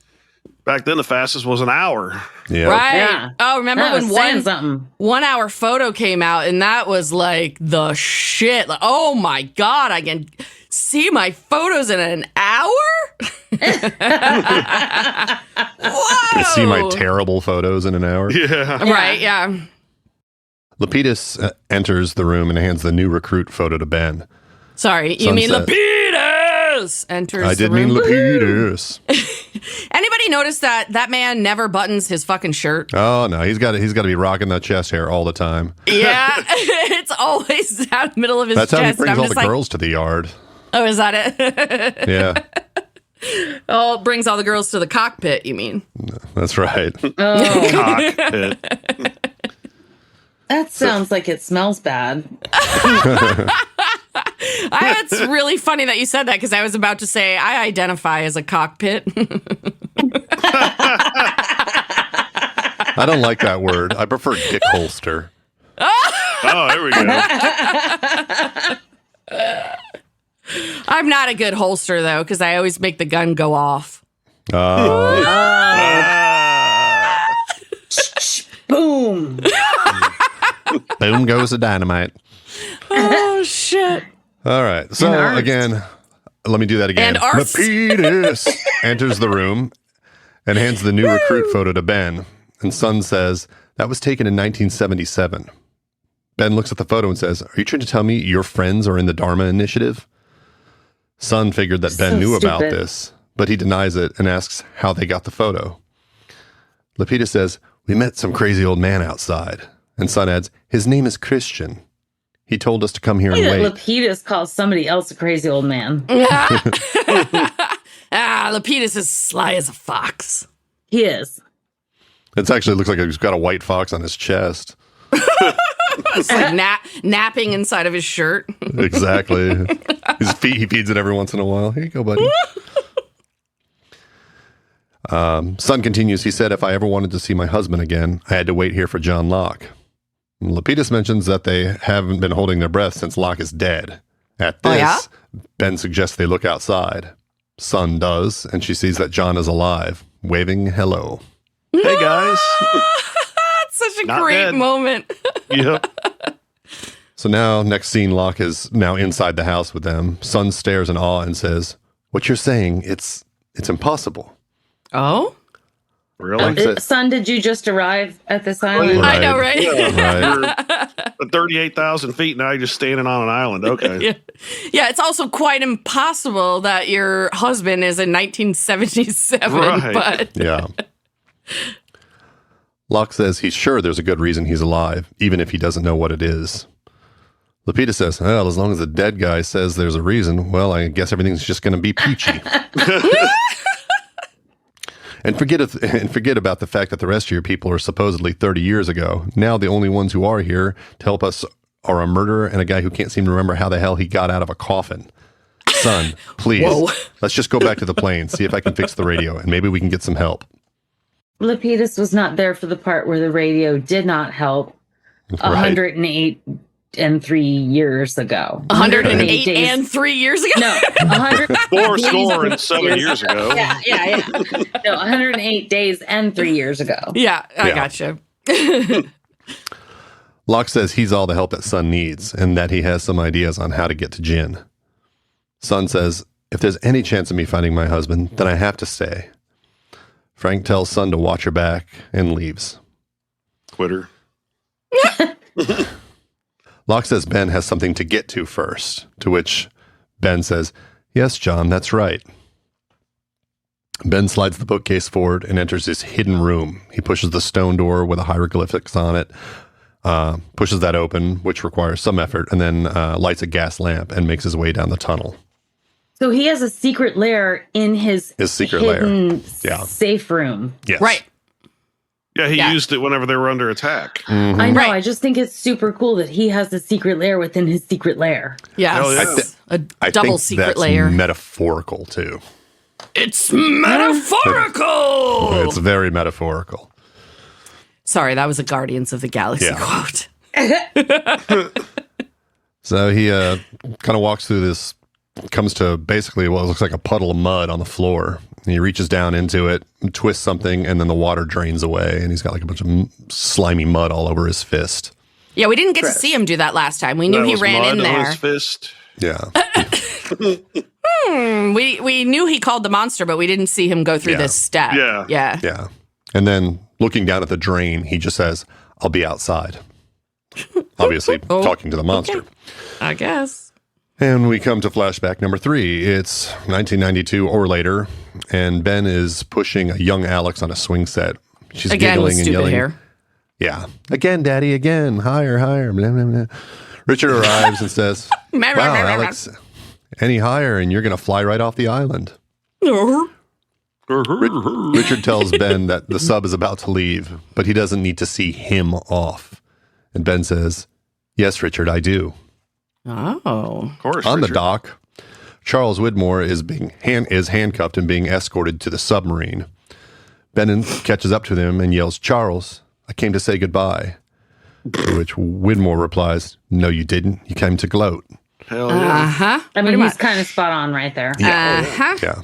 Back then, the fastest was an hour. Yeah. Right. Yeah. Oh, remember That when was saying something. 1 hour photo came out and that was like the shit. Like, oh my God, I can see my photos in an hour? Whoa. You see my terrible photos in an hour. Yeah. Right, yeah. Lapidus enters the room and hands the new recruit photo to Ben. Sorry, you mean Sunset. Lapidus enters I the did room. mean Lapidus. Anybody notice that man never buttons his fucking shirt? Oh no, he's got to be rocking that chest hair all the time. Yeah, it's always down the middle of his That's how he chest. and brings I'm all the just like, girls to the yard. oh, is that it? Yeah, Oh, it brings all the girls to the cockpit, you mean? that's right. Oh, Cockpit. that sounds like it smells bad. It's really funny that you said that because I was about to say I identify as a cockpit. I don't like that word. I prefer dick holster. Oh, there we go. I'm not a good holster though because I always make the gun go off. Boom. Boom goes the dynamite. Oh shit! All right. So art. again, let me do that again. And arse. Lapidus enters the room and hands the new recruit photo to Ben. And Sun says, that was taken in 1977. Ben looks at the photo and says, are you trying to tell me your friends are in the Dharma Initiative? Sun figured that Ben So knew about stupid. this, but he denies it and asks how they got the photo. Lapidus says, we met some crazy old man outside. And Sun adds, his name is Christian. He told us to come here and wait. Lapidus calls somebody else a crazy old man. Lapidus is sly as a fox. He is. It actually looks like he's got a white fox on his chest. It's like napping inside of his shirt. Exactly. He feeds it every once in a while. Here you go, buddy. Sun continues. He said, if I ever wanted to see my husband again, I had to wait here for John Locke. Lapidus mentions that they haven't been holding their breath since Locke is dead. At this, Oh, yeah? Ben suggests they look outside. Sun does, and she sees that John is alive, waving hello. Hey, guys. That's such a Not great dead. moment. Yep. So now, next scene, Locke is now inside the house with them. Sun stares in awe and says, "What you're saying, it's impossible." Oh? Really? Son, did you just arrive at this island? Right. I know, right? Yeah. Right. You're at 38,000 feet, now you're just standing on an island. Okay. Yeah, it's also quite impossible that your husband is in 1977, Right. but Yeah. Locke says he's sure there's a good reason he's alive, even if he doesn't know what it is. Lapidus says, well, as long as the dead guy says there's a reason, well, I guess everything's just going to be peachy. And forget about the fact that the rest of your people are supposedly 30 years ago. Now the only ones who are here to help us are a murderer and a guy who can't seem to remember how the hell he got out of a coffin. Son, please, Whoa. let's just go back to the plane, see if I can fix the radio, and maybe we can get some help. Lapidus was not there for the part where the radio did not help 108 and 3 years ago. 108 days. and 3 years ago? No, 100 Four score and 7 years ago. Yeah. No, 108 days and 3 years ago. Yeah, I Yeah. gotcha. Locke says he's all the help that Sun needs, and that he has some ideas on how to get to Jin. Sun says, if there's any chance of me finding my husband, then I have to stay. Frank tells Sun to watch her back and leaves. Quitter. Locke says Ben has something to get to first, to which Ben says, yes, John, that's right. Ben slides the bookcase forward and enters his hidden room. He pushes the stone door with a hieroglyphics on it, pushes that open, which requires some effort, and then lights a gas lamp and makes his way down the tunnel. So he has a secret lair in his secret hidden lair. Yeah. safe room. Yes. Right. Yeah, he Yeah. used it whenever they were under attack. Mhm. I know. Right. I just think it's super cool that he has a secret lair within his secret lair. Yes. Hell yeah. I Double think secret that's layer. metaphorical, too. It's metaphorical. It's very metaphorical. Sorry, that was a Guardians of the Galaxy Yeah. quote. So he kind of walks through this, comes to basically what looks like a puddle of mud on the floor. And he reaches down into it, twists something, and then the water drains away. And he's got like a bunch of slimy mud all over his fist. Yeah, we didn't get to see him do that last time. We knew That he was ran mud in on there. his fist. Yeah. We knew he called the monster, but we didn't see him go through Yeah. this step. Yeah. Yeah. Yeah. And then looking down at the drain, he just says, I'll be outside. Obviously, talking to the monster. Okay. I guess. And we come to flashback number 3. It's 1992 or later, and Ben is pushing a young Alex on a swing set. She's Again, with giggling and stupid yelling. hair. Yeah. Again, Daddy, again. Higher, higher. Blah, blah, blah. Richard arrives and says, wow, Alex, any higher and you're going to fly right off the island. Richard tells Ben that the sub is about to leave, but he doesn't need to see him off. And Ben says, yes, Richard, I do. Oh. Of course. On the Richard. dock, Charles Widmore is handcuffed and being escorted to the submarine. Ben catches up to them and yells, Charles, I came to say goodbye. To which Widmore replies, no, you didn't. You came to gloat. Hell yeah. Uh-huh. I mean, Pretty he's much. kind of spot on right there. Uh-huh. Yeah.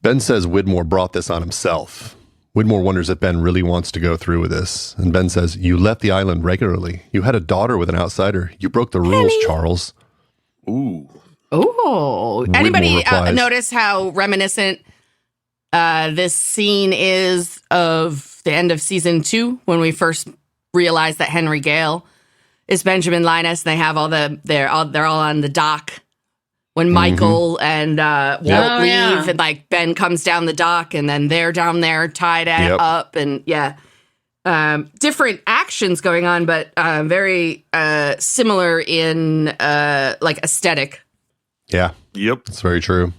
Ben says Widmore brought this on himself. Widmore wonders if Ben really wants to go through with this. And Ben says, you left the island regularly. You had a daughter with an outsider. You broke the rules, Charles. Ooh. Oh. Widmore Anybody replies- notice how reminiscent this scene is of the end of season 2 when we first realized that Henry Gale is Benjamin Linus? They have they're all on the dock when Michael and Walt Oh, leave, yeah. and like Ben comes down the dock, and then they're down there tied up, and different actions going on, but very similar in like aesthetic. Yeah, Yep. that's very true.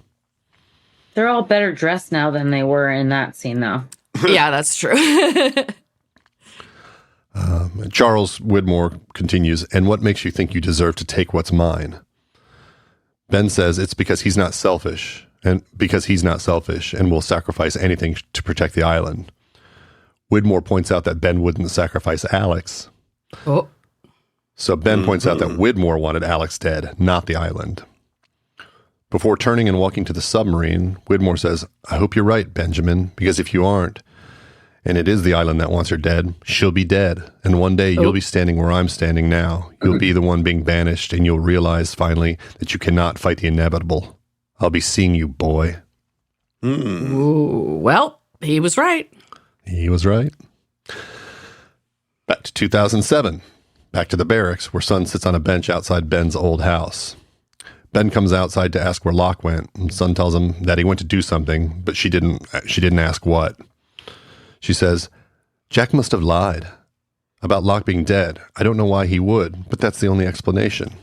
They're all better dressed now than they were in that scene, though. Yeah, that's true. Charles Widmore continues, and what makes you think you deserve to take what's mine? Ben says it's because he's not selfish, and will sacrifice anything to protect the island. Widmore points out that Ben wouldn't sacrifice Alex. Oh. So Ben points out that Widmore wanted Alex dead, not the island. Before turning and walking to the submarine, Widmore says, I hope you're right, Benjamin, because if you aren't, and it is the island that wants her dead, she'll be dead. And one day you'll be standing where I'm standing now. You'll be the one being banished, and you'll realize finally that you cannot fight the inevitable. I'll be seeing you, boy. Ooh, well, he was right. He was right. Back to 2007. Back to the barracks, where Son sits on a bench outside Ben's old house. Ben comes outside to ask where Locke went, and Son tells him that he went to do something, but she didn't ask what. She says, Jack must have lied about Locke being dead. I don't know why he would, but that's the only explanation.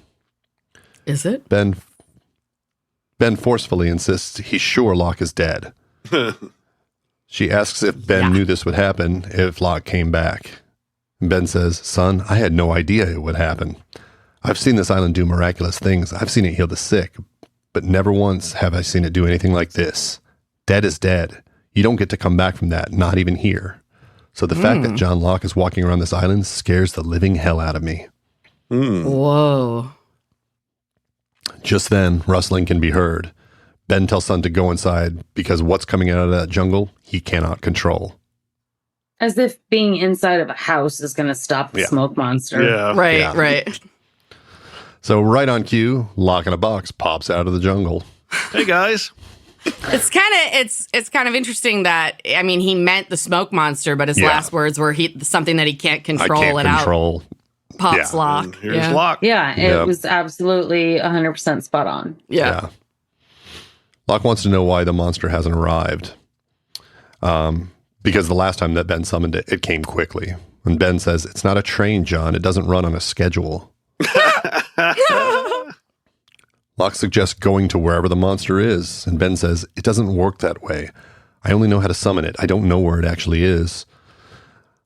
Is it? Ben forcefully insists he's sure Locke is dead. She asks if Ben knew this would happen if Locke came back. Ben says, Son, I had no idea it would happen. I've seen this island do miraculous things. I've seen it heal the sick, but never once have I seen it do anything like this. Dead is dead. You don't get to come back from that, not even here. So the fact that John Locke is walking around this island scares the living hell out of me. Whoa. Just then, rustling can be heard. Ben tells Son to go inside because what's coming out of that jungle, he cannot control. As if being inside of a house is going to stop the smoke monster. Yeah. Right. So right on cue, Locke in a box pops out of the jungle. Hey, guys. It's kind of interesting that, I mean, he meant the smoke monster, but his last words were something that he can't control. I can't control. Out pops Yeah. Locke. And here's Locke. Yeah, it was absolutely 100% spot on. Yeah. Locke wants to know why the monster hasn't arrived. Because the last time that Ben summoned it, it came quickly. And Ben says, it's not a train, John. It doesn't run on a schedule. Locke suggests going to wherever the monster is. And Ben says, it doesn't work that way. I only know how to summon it. I don't know where it actually is.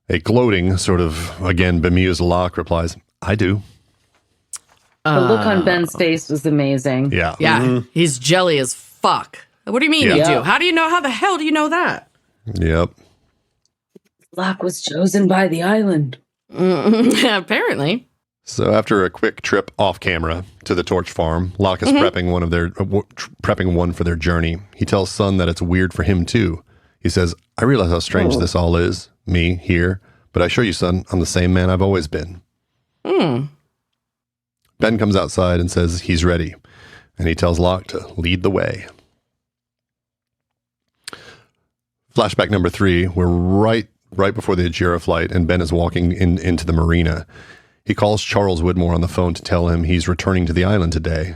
A gloating, sort of, again, bemused Locke replies, I do. The look on Ben's face was amazing. Yeah. Yeah. He's jelly as fuck. What do you mean you Yeah. do? How do you know? How the hell do you know that? Yep. Locke was chosen by the island. Apparently. So after a quick trip off camera to the Torch Farm, Locke is prepping one for their journey. He tells Son that it's weird for him too. He says, I realize how strange this all is, me here, but I assure you, Son, I'm the same man I've always been. Ben comes outside and says he's ready, and he tells Locke to lead the way. Flashback number 3, we're right before the Ajira flight, and Ben is walking into the marina. He calls Charles Widmore on the phone to tell him he's returning to the island today.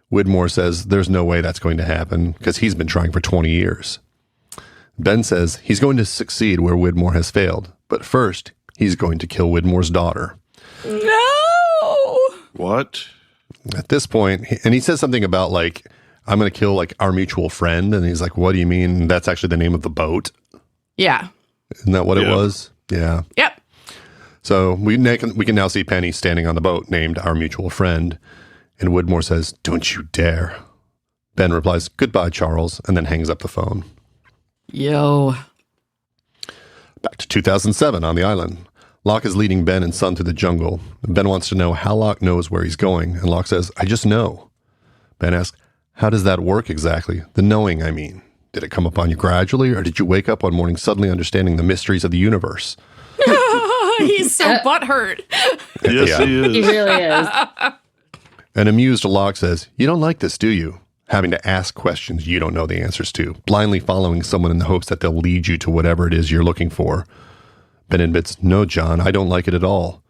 Widmore says there's no way that's going to happen because he's been trying for 20 years. Ben says he's going to succeed where Widmore has failed, but first he's going to kill Widmore's daughter. No. What? At this point, and he says something about like, I'm going to kill like our mutual friend. And he's like, what do you mean? That's actually the name of the boat. Yeah. Isn't that what it was? Yeah. Yep. So we can now see Penny standing on the boat named Our Mutual Friend. And Widmore says, don't you dare. Ben replies, goodbye, Charles, and then hangs up the phone. Yo. Back to 2007 on the island. Locke is leading Ben and Son through the jungle. Ben wants to know how Locke knows where he's going. And Locke says, I just know. Ben asks, how does that work exactly? The knowing, I mean. Did it come upon you gradually, or did you wake up one morning suddenly understanding the mysteries of the universe? He's so butthurt. Yes, he is. He really is. An amused Locke says, you don't like this, do you? Having to ask questions you don't know the answers to, blindly following someone in the hopes that they'll lead you to whatever it is you're looking for. Ben admits, no, John, I don't like it at all.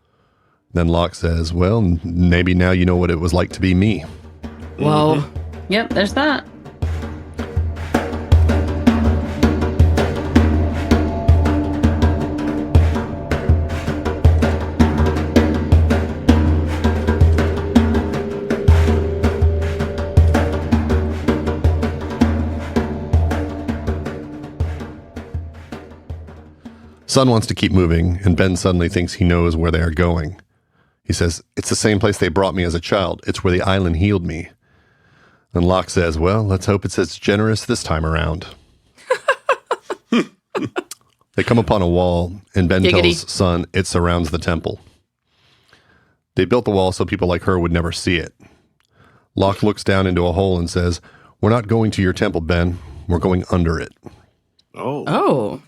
Then Locke says, well, maybe now you know what it was like to be me. Whoa. Yep, there's that. Son wants to keep moving, and Ben suddenly thinks he knows where they are going. He says, it's the same place they brought me as a child. It's where the island healed me. And Locke says, well, let's hope it's as generous this time around. They come upon a wall, and Ben Giggity. tells Son it surrounds the temple. They built the wall so people like her would never see it. Locke looks down into a hole and says, "We're not going to your temple, Ben. We're going under it." Oh.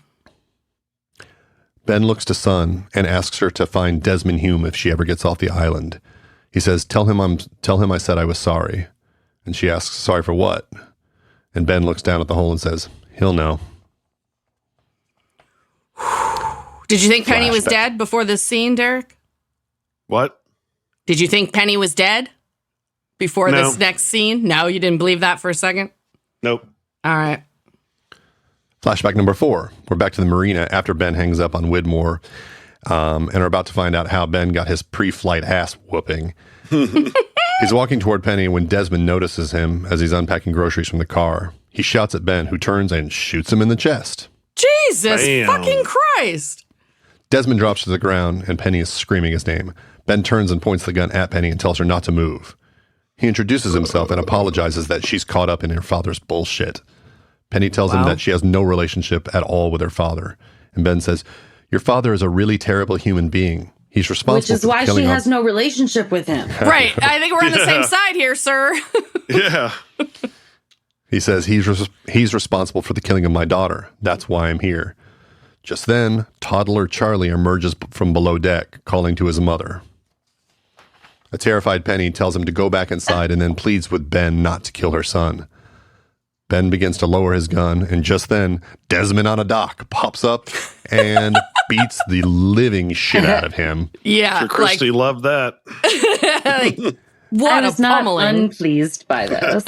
Ben looks to Sun and asks her to find Desmond Hume if she ever gets off the island. He says, tell him I said I was sorry." And she asks, "Sorry for what?" And Ben looks down at the hole and says, "He'll know." Did you think Penny was Flashback. dead before this scene, Derek? What? Did you think Penny was dead before No. this next scene? No, you didn't believe that for a second? Nope. All right. Flashback number 4. We're back to the marina after Ben hangs up on Widmore and are about to find out how Ben got his pre-flight ass whooping. He's walking toward Penny when Desmond notices him as he's unpacking groceries from the car. He shouts at Ben, who turns and shoots him in the chest. Jesus Bam. fucking Christ. Desmond drops to the ground and Penny is screaming his name. Ben turns and points the gun at Penny and tells her not to move. He introduces himself and apologizes that she's caught up in her father's bullshit. Penny tells him that she has no relationship at all with her father. And Ben says, "Your father is a really terrible human being. He's responsible Which is for why killing she all-" has no relationship with him. Right. I think we're on the same side here, sir. Yeah. He says he's responsible for the killing of my daughter. That's why I'm here. Just then, toddler Charlie emerges from below deck, calling to his mother. A terrified Penny tells him to go back inside and then pleads with Ben not to kill her son. Ben begins to lower his gun, and just then, Desmond on a dock pops up and beats the living shit out of him. Yeah. Sure, Christy loved that. What I a was not pummeling. unpleased by this.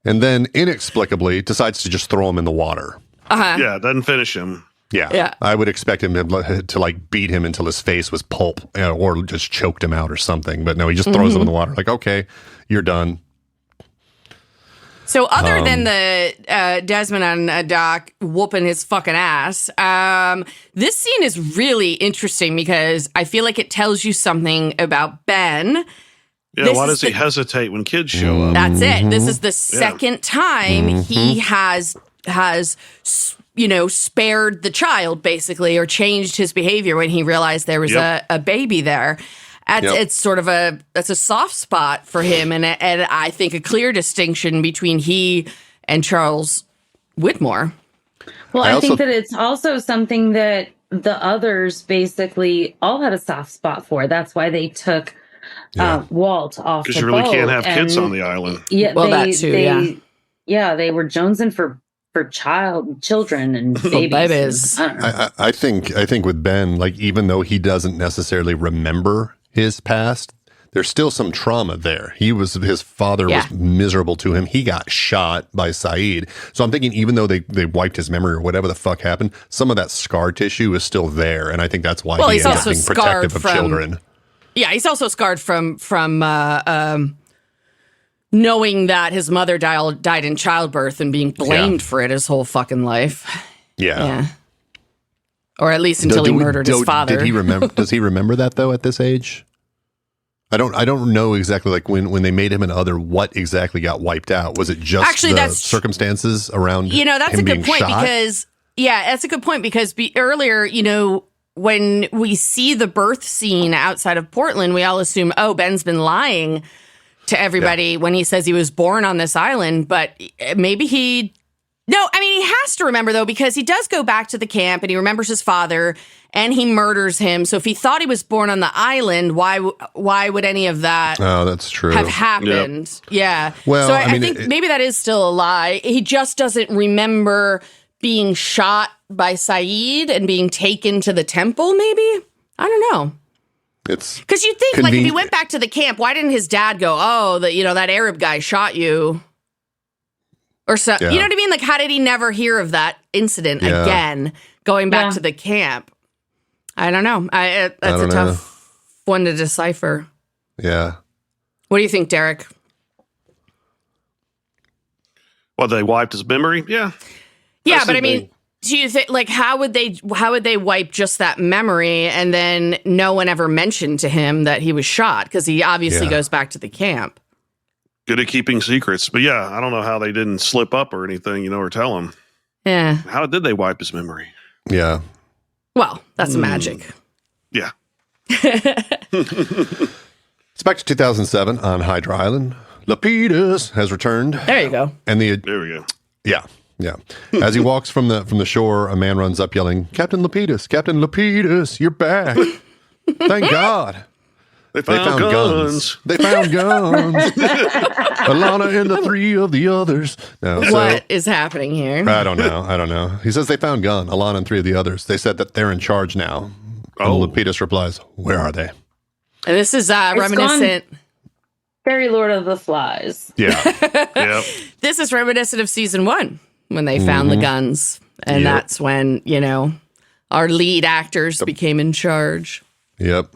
And then, inexplicably, decides to just throw him in the water. Yeah, doesn't finish him. Yeah. I would expect him to like beat him until his face was pulp or just choked him out or something. But no, he just throws him in the water. Like, okay, you're done. So other than the Desmond on a dock whooping his fucking ass, this scene is really interesting because I feel like it tells you something about Ben. Yeah, This why is does he the- hesitate when kids show up? That's it. This is the second time he has spared the child, basically, or changed his behavior when he realized there was a baby there. It's sort of that's a soft spot for him, and I think a clear distinction between he and Charles Whitmore. Well, I I think also- that it's also something that the others basically all had a soft spot for. That's why they took Walt off the Because you really boat, can't have kids and on the island. Yeah, Well, that too, they were jonesing for children and babies. babies. And, I don't know. I think with Ben, like even though he doesn't necessarily remember his past, there's still some trauma there. His father was miserable to him. He got shot by Saeed. So I'm thinking even though they wiped his memory or whatever the fuck happened, some of that scar tissue is still there. And I think that's why he he's ends up also being protective scarred of from- children. Yeah, he's also scarred from knowing that his mother died in childbirth and being blamed for it his whole fucking life. Yeah. Or at least until he murdered his father. Did he remember? Does he remember that though? At this age, I don't know exactly. Like when they made him an other, what exactly got wiped out? Was it just Actually, the that's- circumstances around? That's him a good being point shot? because that's a good point because earlier, when we see the birth scene outside of Portland, we all assume, oh, Ben's been lying to everybody when he says he was born on this island, but maybe he has to remember though, because he does go back to the camp and he remembers his father and he murders him. So if he thought he was born on the island, why would any of that Oh, that's true. have happened? Yeah. Well, so I mean, think maybe that is still a lie. He just doesn't remember being shot by Saeed and being taken to the temple, maybe? I don't know. It's Because you think, like, if he convenient. went back to the camp, why didn't his dad go, oh, that Arab guy shot you? Or so, Yeah. you know what I mean? Like, how did he never hear of that incident Yeah. again, going back Yeah. to the camp? I don't know. That's don't a know. tough one to decipher. Yeah. What do you think, Derek? Well, they wiped his memory? Yeah. Yeah, That's but the I mean, thing. do you think, like, how would they wipe just that memory and then no one ever mentioned to him that he was shot? Because he obviously Yeah. goes back to the camp. Good at keeping secrets. But yeah, I don't know how they didn't slip up or anything, or tell him. Yeah. How did they wipe his memory? Yeah. Well, that's magic. Yeah. It's back to 2007 on Hydra Island. Lapidus has returned. There you go. And There we go. yeah. As he walks from the shore, a man runs up yelling, Captain Lapidus, you're back. Thank God. They found guns. They found guns. Alana and the three of the others. No, What is happening here? I don't know. He says they found gun. Alana and three of the others. They said that they're in charge now. Oh. And Lapidus replies, where are they? And this is reminiscent. Very Lord of the Flies. Yeah. Yep. This is reminiscent of season 1 when they found the guns. And Yep. that's when, our lead actors became in charge. Yep.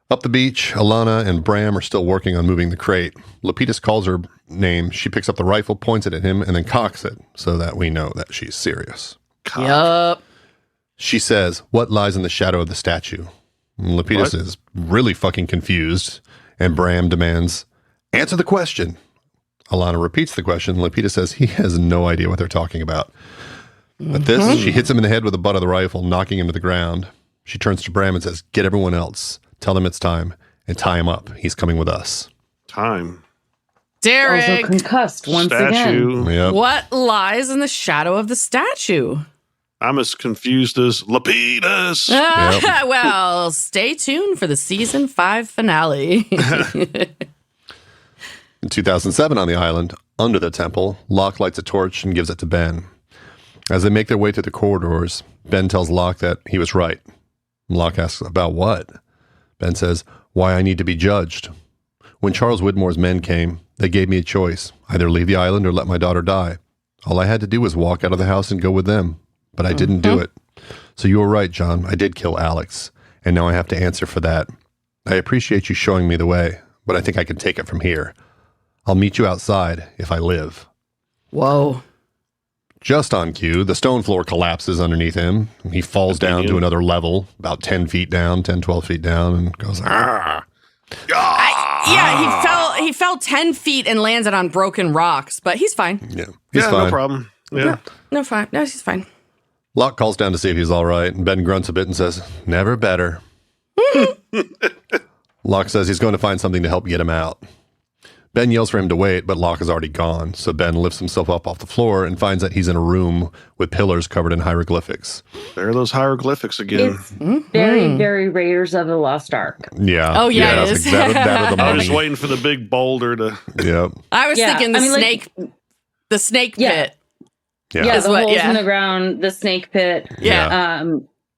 Up the beach, Alana and Bram are still working on moving the crate. Lapidus calls her name. She picks up the rifle, points it at him, and then cocks it so that we know that she's serious. Yup. She says, what lies in the shadow of the statue? And Lapidus What? is really fucking confused, and Bram demands, answer the question. Alana repeats the question. Lapidus says he has no idea what they're talking about. At this, she hits him in the head with the butt of the rifle, knocking him to the ground. She turns to Bram and says, get everyone else. Tell them it's time, and tie him up. He's coming with us. Time. Derek, Also concussed once again. Statue. Yep. what lies in the shadow of the statue? I'm as confused as Lapidus. Well, stay tuned for the season 5 finale. In 2007 on the island, under the temple, Locke lights a torch and gives it to Ben. As they make their way through the corridors, Ben tells Locke that he was right. Locke asks, about what? Ben says, why I need to be judged. When Charles Widmore's men came, they gave me a choice, either leave the island or let my daughter die. All I had to do was walk out of the house and go with them, but I didn't do it. So you were right, John. I did kill Alex, and now I have to answer for that. I appreciate you showing me the way, but I think I can take it from here. I'll meet you outside if I live. Whoa. Just on cue, the stone floor collapses underneath him. He falls down to another level, about 10 feet down, 10, 12 feet down, and goes, ah. He fell 10 feet and landed on broken rocks, but he's fine. Yeah, he's Yeah, fine. no problem. Yeah. No, fine. No, he's fine. Locke calls down to see if he's all right, and Ben grunts a bit and says, never better. Locke says he's going to find something to help get him out. Ben yells for him to wait, but Locke is already gone, so Ben lifts himself up off the floor and finds that he's in a room with pillars covered in hieroglyphics. There are those hieroglyphics again. It's very, very Raiders of the Lost Ark. Yeah. Oh, yeah, it that's is. that or the I mummy. was just waiting for the big boulder to. Yep. I was Yeah, thinking I mean, the snake Yeah. pit. Yeah. Yeah, Is the what- holes yeah. in the ground, the snake pit. Yeah.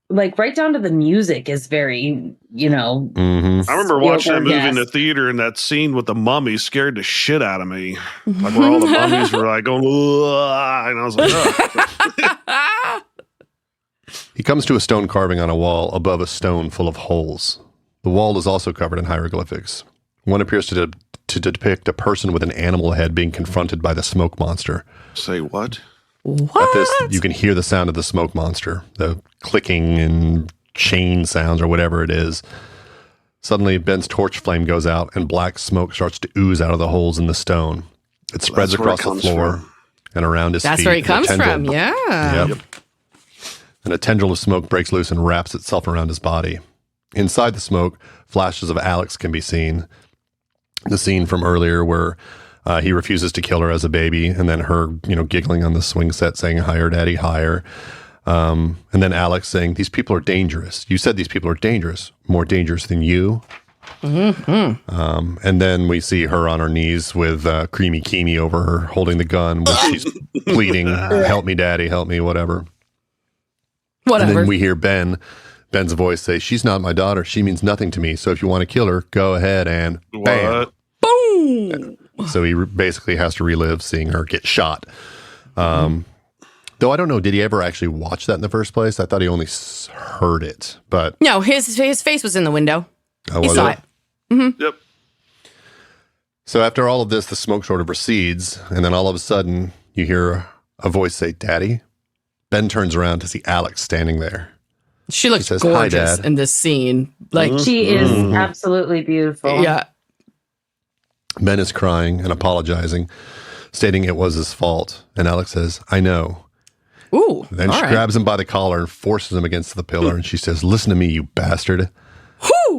Right down to the music is very, Mm-hmm. I remember watching that movie in the Spielberg-esque. theater, and that scene with the mummy scared the shit out of me. Like where all the mummies were like going, "Ugh," and I was like, oh. He comes to a stone carving on a wall above a stone full of holes. The wall is also covered in hieroglyphics. One appears to depict a person with an animal head being confronted by the smoke monster. Say what? What? At this, you can hear the sound of the smoke monster, the clicking and chain sounds or whatever it is. Suddenly, Ben's torch flame goes out and black smoke starts to ooze out of the holes in the stone. It spreads That's where it across the comes floor from. and around his That's feet. where he and a comes tendril- from. Yeah. Yep. And a tendril of smoke breaks loose and wraps itself around his body. Inside the smoke, flashes of Alex can be seen. The scene from earlier where he refuses to kill her as a baby, and then her, giggling on the swing set saying, higher, daddy, higher. And then Alex saying, these people are dangerous. You said these people are dangerous, more dangerous than you. Mm-hmm. And then we see her on her knees with Creamy Keeny over her, holding the gun, which she's pleading, help me, daddy, help me, whatever. Whatever. And then we hear Ben's voice say, she's not my daughter. She means nothing to me. So if you want to kill her, go ahead and bam. What? Boom. So he basically has to relive seeing her get shot. Though I don't know, did he ever actually watch that in the first place? I thought he only heard it, but No, his face was in the window. He was saw it? it. Yep. So after all of this, the smoke sort of recedes, and then all of a sudden you hear a voice say, Daddy. Ben turns around to see Alex standing there. She looks says, "Hi, gorgeous Dad." in this scene. Like, She is absolutely beautiful. yeah. Ben is crying and apologizing, stating it was his fault. And Alex says, I know. Ooh. Then all she right. grabs him by the collar and forces him against the pillar. And she says, listen to me, you bastard.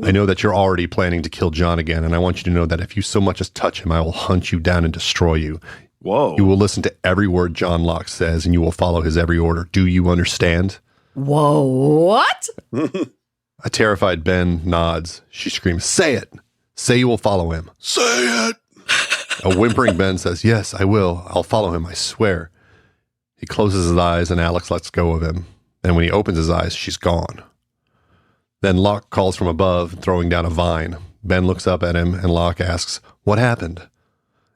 I know that you're already planning to kill John again, and I want you to know that if you so much as touch him, I will hunt you down and destroy you. Whoa. You will listen to every word John Locke says, and you will follow his every order. Do you understand? Whoa, what? A terrified Ben nods. She screams, say it. Say you will follow him. Say it. A whimpering Ben says, yes, I will. I'll follow him, I swear. He closes his eyes, and Alex lets go of him. And when he opens his eyes, she's gone. Then Locke calls from above, throwing down a vine. Ben looks up at him, and Locke asks, what happened?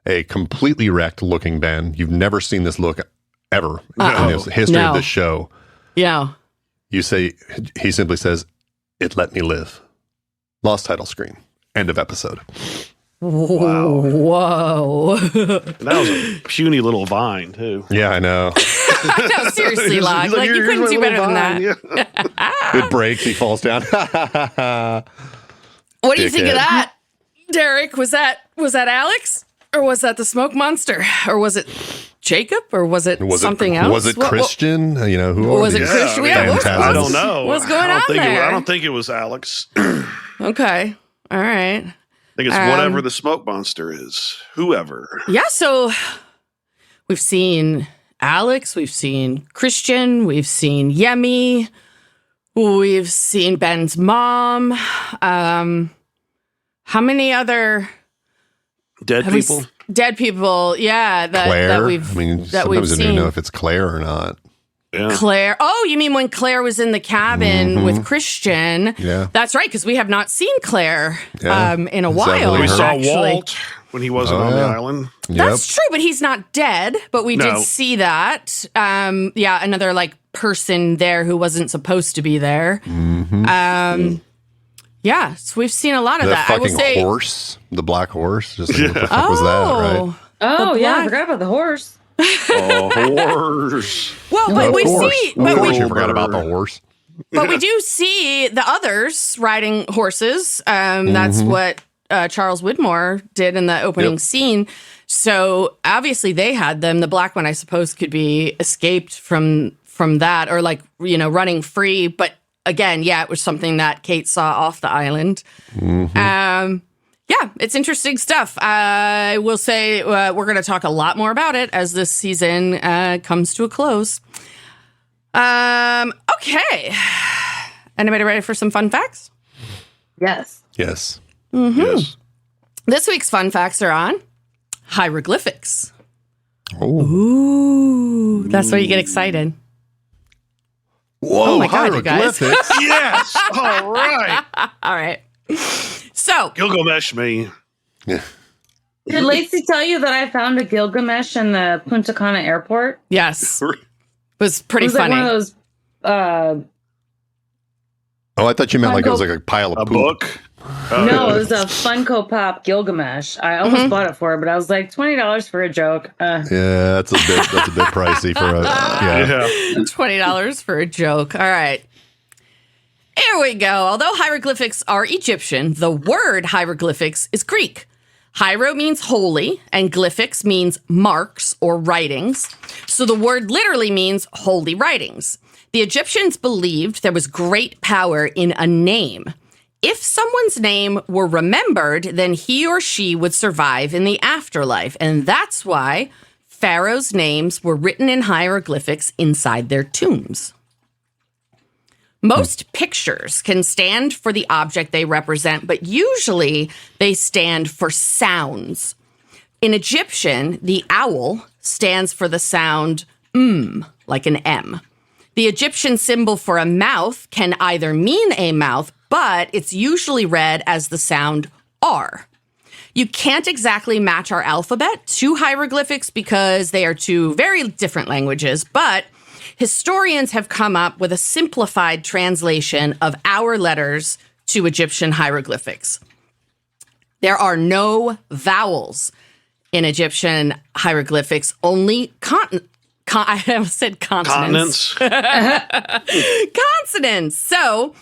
A completely wrecked looking Ben. You've never seen this look ever in the history of this show. Yeah. You say, he simply says, it let me live. Lost title screen. End of episode. Wow. Whoa. That was a puny little vine, too. Yeah, I know. No, seriously, Locke. Like, you couldn't do better than that. Yeah. It breaks. He falls down. What do you think of that, Derek? Was that Alex? Or was that the smoke monster? Or was it Jacob? Or was it something else? Was it Christian? Who was it Christian? I don't know. What's going on there? I don't think it was Alex. Okay. All right. I think it's whatever the smoke monster is. Whoever. Yeah, so we've seen Alex, we've seen Christian, we've seen Yemi, we've seen Ben's mom. How many other Dead people? Dead people, yeah. Claire? That sometimes we've I don't seen. even know if it's Claire or not. Yeah. Claire. Oh, you mean when Claire was in the cabin with Christian? Yeah. That's right, because we have not seen Claire Yeah. in a Is that while. really We her? saw actually. Walt when he wasn't on the island. That's true, but he's not dead. But we did No. see that. Yeah, another person there who wasn't supposed to be there. Yeah, so we've seen a lot of The that. I will fucking say, horse, the black horse. Just like, what the fuck was that, right? Oh, The yeah, I black- forgot about the horse. Oh, horse. well, but we see, Of course you we- forgot about the horse. but we do see the others riding horses. That's what Charles Widmore did in the opening scene. So obviously they had them. The black one, I suppose, could be escaped from that, or running free. But again, yeah, it was something that Kate saw off the island. Yeah, it's interesting stuff. I will say we're going to talk a lot more about it as this season comes to a close. Okay. Anybody ready for some fun facts? Yes. Yes. Yes. This week's fun facts are on hieroglyphics. Oh. Ooh, that's where you get excited. Whoa, Oh my God, you guys. hieroglyphics. Yes. All right. All right. So, Gilgamesh me. Did Lacey tell you that I found a Gilgamesh in the Punta Cana airport? yes, it was pretty It was funny. like one of those Oh, I thought you meant like it was like a pile of A poop. book. no, it was a Funko Pop Gilgamesh. I almost bought it for her, but I was like $20 for a joke. Yeah, that's a bit pricey for a yeah. Yeah. $20 for a joke. All right. Here we go. Although hieroglyphics are Egyptian, the word hieroglyphics is Greek. Hiero means holy, and glyphics means marks or writings. So the word literally means holy writings. The Egyptians believed there was great power in a name. If someone's name were remembered, then he or she would survive in the afterlife. And that's why pharaohs' names were written in hieroglyphics inside their tombs. Most pictures can stand for the object they represent, but usually they stand for sounds. In Egyptian, the owl stands for the sound like an M. The Egyptian symbol for a mouth can either mean a mouth, but it's usually read as the sound R. You can't exactly match our alphabet to hieroglyphics because they are two very different languages, but historians have come up with a simplified translation of our letters to Egyptian hieroglyphics. There are no vowels in Egyptian hieroglyphics, only I almost said consonants. Consonants. So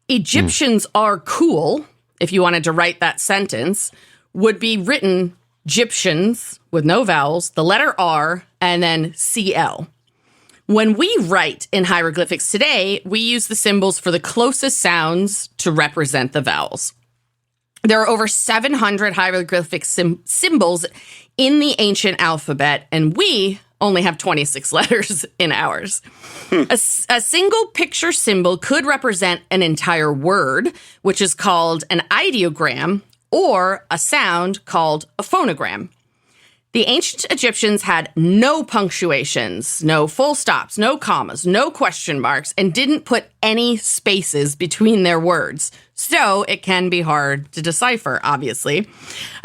Egyptians are cool, if you wanted to write that sentence, would be written Egyptians with no vowels, the letter R, and then CL. When we write in hieroglyphics today, we use the symbols for the closest sounds to represent the vowels. There are over 700 hieroglyphic symbols in the ancient alphabet, and we only have 26 letters in ours. A single picture symbol could represent an entire word, which is called an ideogram, or a sound called a phonogram. The ancient Egyptians had no punctuations, no full stops, no commas, no question marks, and didn't put any spaces between their words. So it can be hard to decipher, obviously.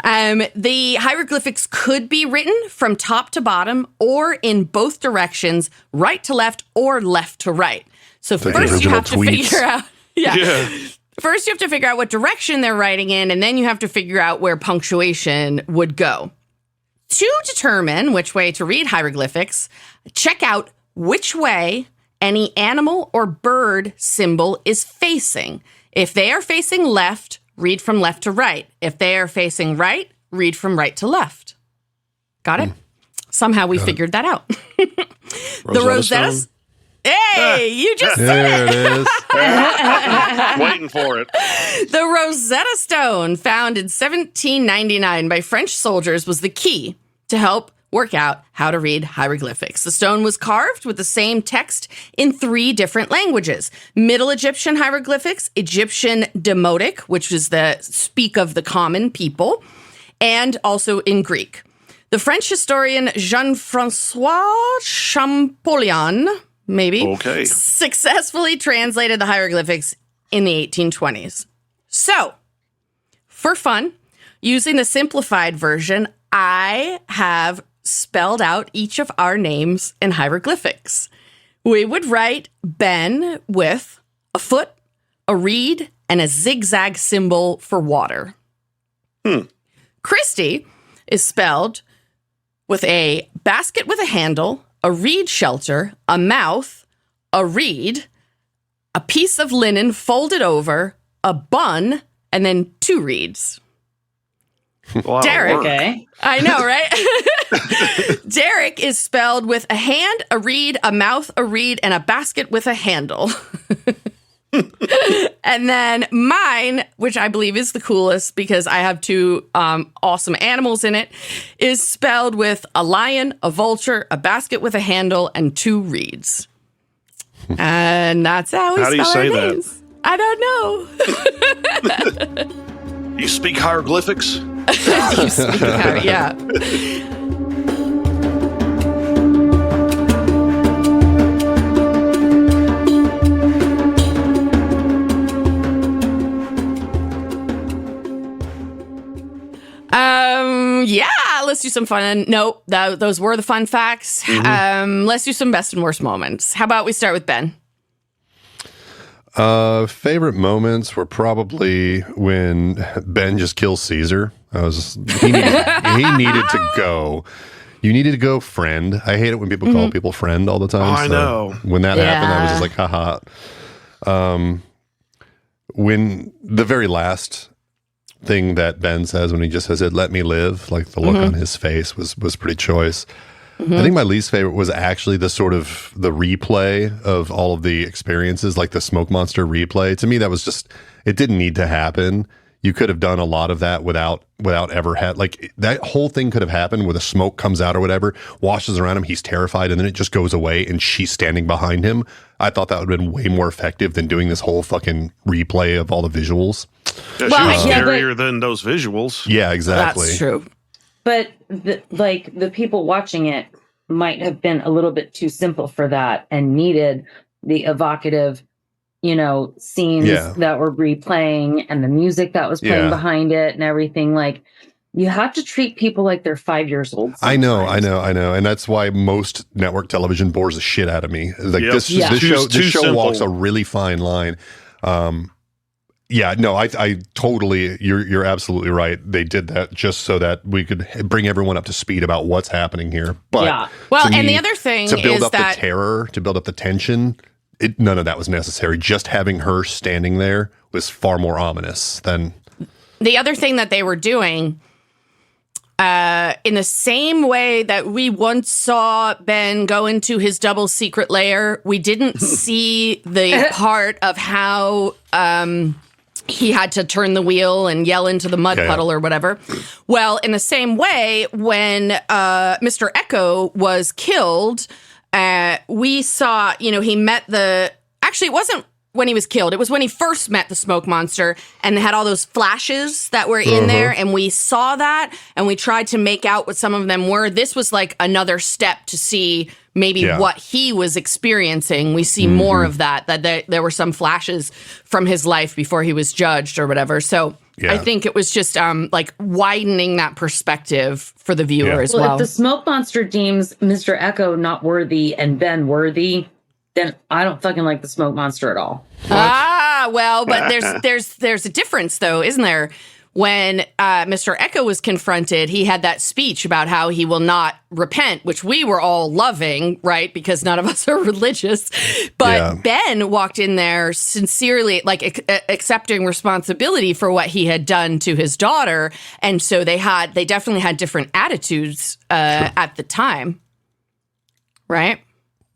The hieroglyphics could be written from top to bottom or in both directions, right to left or left to right. So first you have to figure out... Yeah. First you have to figure out what direction they're writing in, and then you have to figure out where punctuation would go. To determine which way to read hieroglyphics, check out which way any animal or bird symbol is facing. If they are facing left, read from left to right. If they are facing right, read from right to left. Got it? Somehow we figured that out. The Rosetta Stone. Hey, you just said it. There it is. Waiting for it. The Rosetta Stone, found in 1799 by French soldiers, was the key to help work out how to read hieroglyphics. The stone was carved with the same text in 3 different languages: Middle Egyptian hieroglyphics, Egyptian Demotic, which is the speak of the common people, and also in Greek. The French historian Jean-François Champollion, successfully translated the hieroglyphics in the 1820s. So, for fun, using the simplified version, I have spelled out each of our names in hieroglyphics. We would write Ben with a foot, a reed, and a zigzag symbol for water. Christy is spelled with a basket with a handle, a reed shelter, a mouth, a reed, a piece of linen folded over, a bun, and then 2 reeds. Derek. Okay. I know, right? Derek is spelled with a hand, a reed, a mouth, a reed, and a basket with a handle. And then mine, which I believe is the coolest because I have 2 awesome animals in it, is spelled with a lion, a vulture, a basket with a handle, and 2 reeds. And that's how we spell our names. I don't know. You speak hieroglyphics? You speak yeah. Yeah, let's do some fun. Nope, those were the fun facts. Let's do some best and worst moments. How about we start with Ben? Favorite moments were probably when Ben just kills Caesar. He needed to go. You needed to go, friend. I hate it when people call people friend all the time. Oh, I know. When that happened, I was just like, haha. When the very last thing that Ben says when he just says it, let me live, like the look on his face was pretty choice. I think my least favorite was actually the sort of the replay of all of the experiences, like the smoke monster replay. To me, that was just, it didn't need to happen. You could have done a lot of that without ever like that whole thing could have happened where the smoke comes out or whatever, washes around him, he's terrified, and then it just goes away and she's standing behind him. I thought that would have been way more effective than doing this whole fucking replay of all the visuals. Yeah, she was scarier than those visuals. Yeah, exactly. That's true. But the people watching it might have been a little bit too simple for that and needed the evocative, scenes that were replaying and the music that was playing behind it and everything. Like, you have to treat people like they're 5 years old sometimes. I know. And that's why most network television bores the shit out of me. Like this show walks a really fine line. I totally, you're absolutely right. They did that just so that we could bring everyone up to speed about what's happening here. But and the other thing to build is up that the terror, to build up the tension, none of that was necessary. Just having her standing there was far more ominous than. The other thing that they were doing in the same way that we once saw Ben go into his double secret lair, we didn't see the part of how he had to turn the wheel and yell into the mud puddle or whatever. Well, in the same way, when Mr. Echo was killed, we saw, he met actually, it wasn't when he was killed. It was when he first met the smoke monster and had all those flashes that were in there. And we saw that and we tried to make out what some of them were. This was like another step to see maybe what he was experiencing. We see more of that there were some flashes from his life before he was judged or whatever. So I think it was just like widening that perspective for the viewer as well. If the smoke monster deems Mr. Echo not worthy and Ben worthy, then I don't fucking like the smoke monster at all. Well, but there's a difference though, isn't there? When Mr. Echo was confronted, he had that speech about how he will not repent, which we were all loving, right? Because none of us are religious. But Ben walked in there sincerely, like accepting responsibility for what he had done to his daughter. And so they definitely had different attitudes at the time. Right?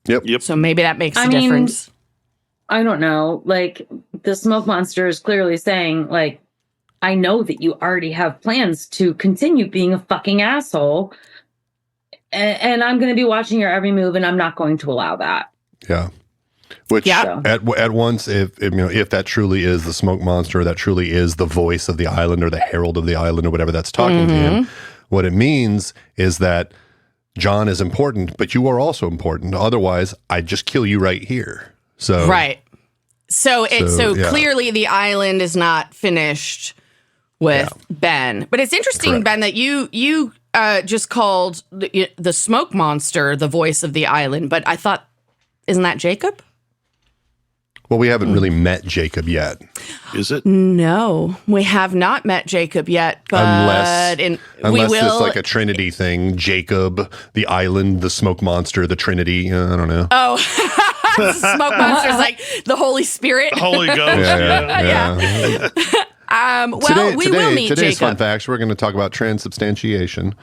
Yep. So maybe that makes a difference. I don't know. Like, the smoke monster is clearly saying, like, I know that you already have plans to continue being a fucking asshole. And I'm going to be watching your every move, and I'm not going to allow that. Yeah. Which at once, if that truly is the smoke monster, that truly is the voice of the island or the herald of the island or whatever that's talking to him, what it means is that John is important, but you are also important. Otherwise, I'd just kill you right here. So right. So clearly the island is not finished with Ben. But it's interesting, Ben, that you just called the smoke monster the voice of the island. But I thought, isn't that Jacob? Well, we haven't really met Jacob yet. Is it? No, we have not met Jacob yet. But unless it's like a Trinity thing. Jacob, the island, the smoke monster, the Trinity. I don't know. Oh, smoke monster is like the Holy Spirit. Holy Ghost. Yeah. We will meet today's Jacob. Fun facts, we're going to talk about transubstantiation.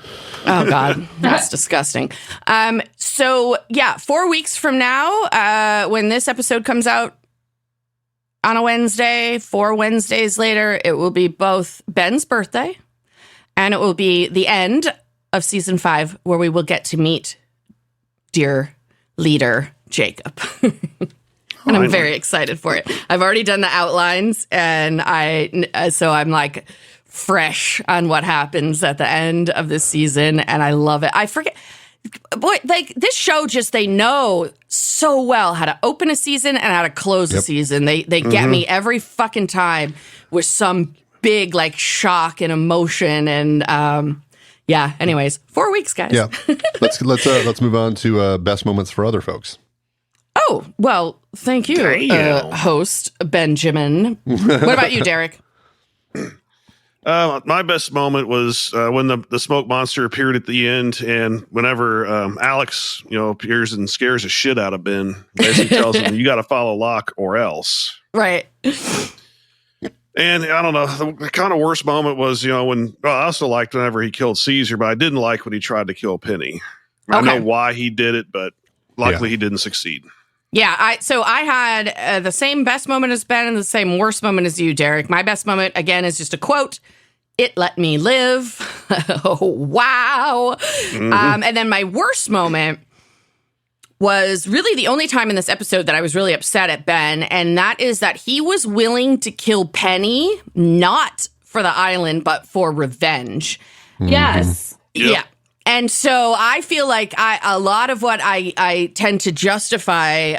Oh, God. That's disgusting. 4 weeks from now, when this episode comes out on a Wednesday, 4 Wednesdays later, it will be both Ben's birthday and it will be the end of season 5, where we will get to meet dear leader Jacob. And I'm very excited for it. I've already done the outlines, and I'm like fresh on what happens at the end of this season, and I love it. I forget, boy, like this show they know so well how to open a season and how to close a season. They get me every fucking time with some big like shock and emotion, and anyways, 4 weeks, guys. Yeah, let's move on to best moments for other folks. Oh, well, thank you, host Benjamin. What about you, Derek? My best moment was when the smoke monster appeared at the end, and whenever Alex, appears and scares the shit out of Ben, basically tells him, "You got to follow Locke or else." Right. And I don't know, the kind of worst moment was, I also liked whenever he killed Caesar, but I didn't like when he tried to kill Penny. I know why he did it, but luckily he didn't succeed. Yeah, I had the same best moment as Ben and the same worst moment as you, Derek. My best moment, again, is just a quote. "It let me live." Oh, wow. And then my worst moment was really the only time in this episode that I was really upset at Ben, and that is that he was willing to kill Penny, not for the island, but for revenge. Yes. Yep. Yeah. And so I feel like a lot of what I tend to justify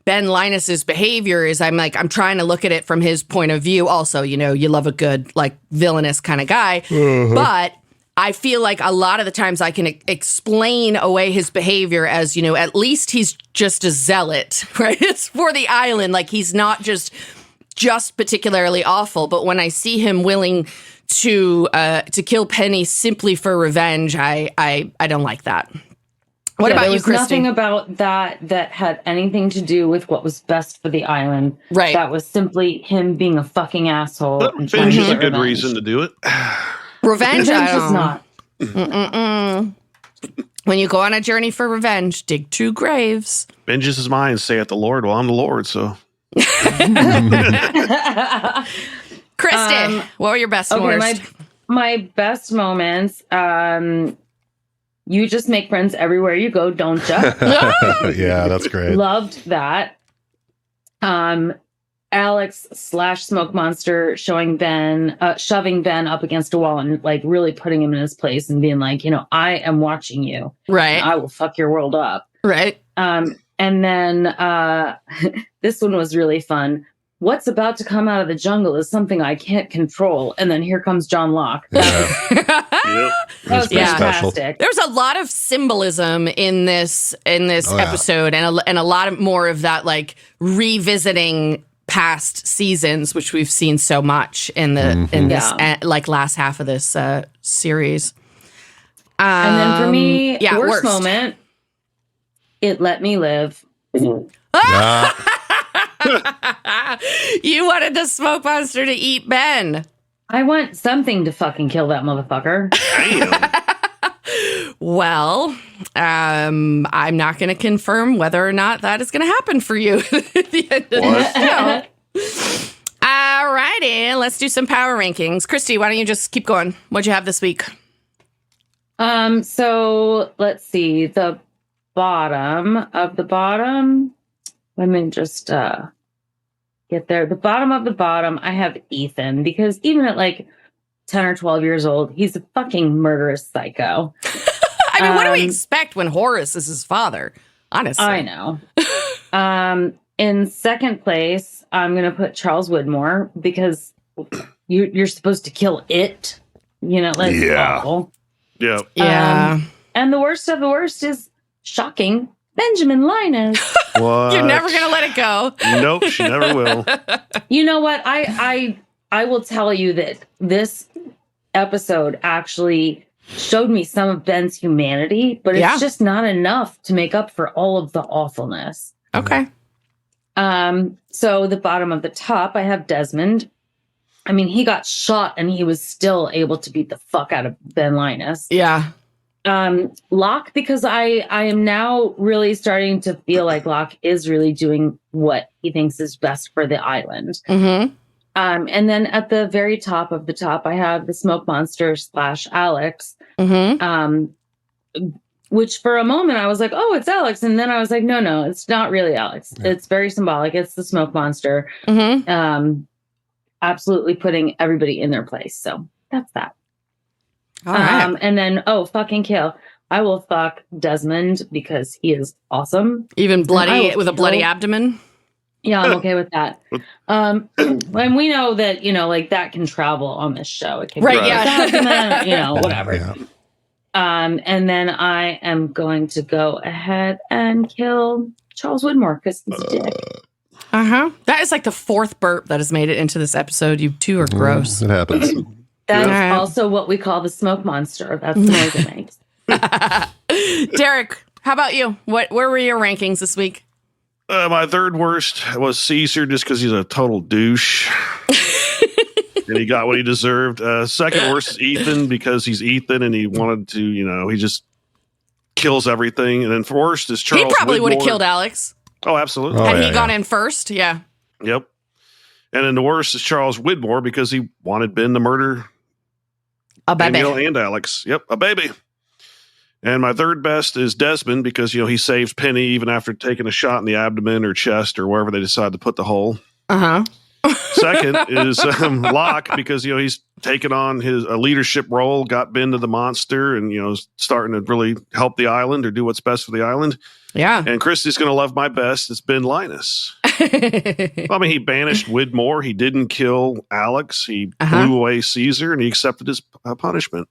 Ben Linus's behavior is I'm trying to look at it from his point of view. Also, you love a good like villainous kind of guy, but I feel like a lot of the times I can explain away his behavior as, at least he's just a zealot, right? It's for the island. Like he's not just particularly awful, but when I see him willing to kill Penny simply for revenge, I don't like that. What about you, Christy? Nothing about that had anything to do with what was best for the island. Right. That was simply him being a fucking asshole. But revenge is a good reason to do it. Revenge, Revenge is not. When you go on a journey for revenge, dig 2 graves. Vengeance is mine, saith the Lord. Well, I'm the Lord, so. Christy, what were your best and worst? My best moments, you just make friends everywhere you go, don't you? Yeah, that's great. Loved that. Alex / Smoke Monster shoving Ben up against a wall and like really putting him in his place and being like, I am watching you. Right. I will fuck your world up. Right. And then this one was really fun. What's about to come out of the jungle is something I can't control. And then here comes John Locke. That was fantastic. There's a lot of symbolism in this episode, and a lot more of that, like revisiting past seasons, which we've seen so much in this like last half of this series. And then for me, worst moment, it let me live. You wanted the Smoke Monster to eat Ben. I want something to fucking kill that motherfucker. Well, I'm not going to confirm whether or not that is going to happen for you at the end of the show. All righty, let's do some power rankings. Christy, why don't you just keep going? What'd you have this week? So let's see. The bottom of the bottom. Let me just get there. The bottom of the bottom, I have Ethan, because even at like 10 or 12 years old, he's a fucking murderous psycho. I mean, what do we expect when Horace is his father? Honestly. I know. In second place, I'm going to put Charles Widmore, because you're supposed to kill it. Like awful. Yeah. Yeah. And the worst of the worst is shocking. Benjamin Linus. What? You're never going to let it go. Nope, she never will. You know what? I will tell you that this episode actually showed me some of Ben's humanity, but it's just not enough to make up for all of the awfulness. Okay. So the bottom of the top, I have Desmond. I mean, he got shot and he was still able to beat the fuck out of Ben Linus. Yeah. Locke, because I am now really starting to feel like Locke is really doing what he thinks is best for the island. Mm-hmm. And then at the very top of the top, I have the Smoke Monster / Alex. Mm-hmm. Which for a moment I was like, oh, it's Alex. And then I was like, no, it's not really Alex. Yeah. It's very symbolic. It's the Smoke Monster. Mm-hmm. Absolutely putting everybody in their place. So that's that. All right. And then, fucking kill. I will fuck Desmond because he is awesome. Even bloody, with a bloody abdomen? Yeah, I'm okay with that. And we know that, like that can travel on this show. It can abdomen, whatever. Yeah. And then I am going to go ahead and kill Charles Widmore because he's a dick. Uh-huh. That is like the 4th burp that has made it into this episode. You two are gross. It happens. That's also what we call the Smoke Monster. That's the noise it makes. Derek, how about you? Where were your rankings this week? My third worst was Caesar, just because he's a total douche. And he got what he deserved. Second worst is Ethan, because he's Ethan and he wanted to, he just kills everything. And then worst is Charles. He probably Widmore. Would have killed Alex. Oh, absolutely. Had he gone in first? Yeah. Yep. And then the worst is Charles Widmore, because he wanted Ben to murder a baby and Alex. Yep, a baby. And my third best is Desmond, because he saves Penny even after taking a shot in the abdomen or chest or wherever they decide to put the hole. Uh-huh. Second is Locke, because he's taken on a leadership role, got Ben to the monster, and starting to really help the island or do what's best for the island. Yeah. And Christy's going to love my best. It's Ben Linus. I mean, he banished Widmore. He didn't kill Alex. He blew away Caesar, and he accepted his punishment.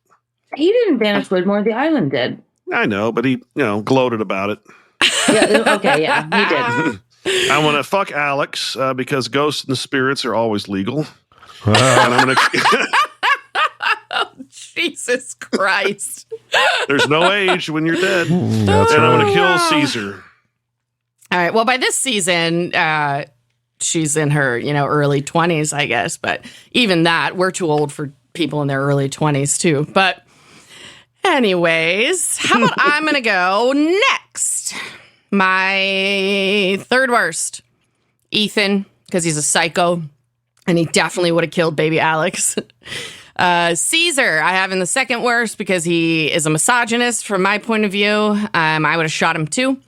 He didn't banish Widmore. The island did. I know, but he, gloated about it. Yeah. Okay. Yeah, he did. I want to fuck Alex because ghosts and spirits are always legal. And I'm going to. Oh, Jesus Christ. There's no age when you're dead. I'm going to kill Caesar. All right. Well, by this season, she's in her, early 20s, I guess. But even that, we're too old for people in their early 20s, too. But Anyways, how about I'm going to go next? My third worst, Ethan, because he's a psycho, and he definitely would have killed baby Alex. Caesar, I have in the second worst because he is a misogynist from my point of view. I would have shot him too.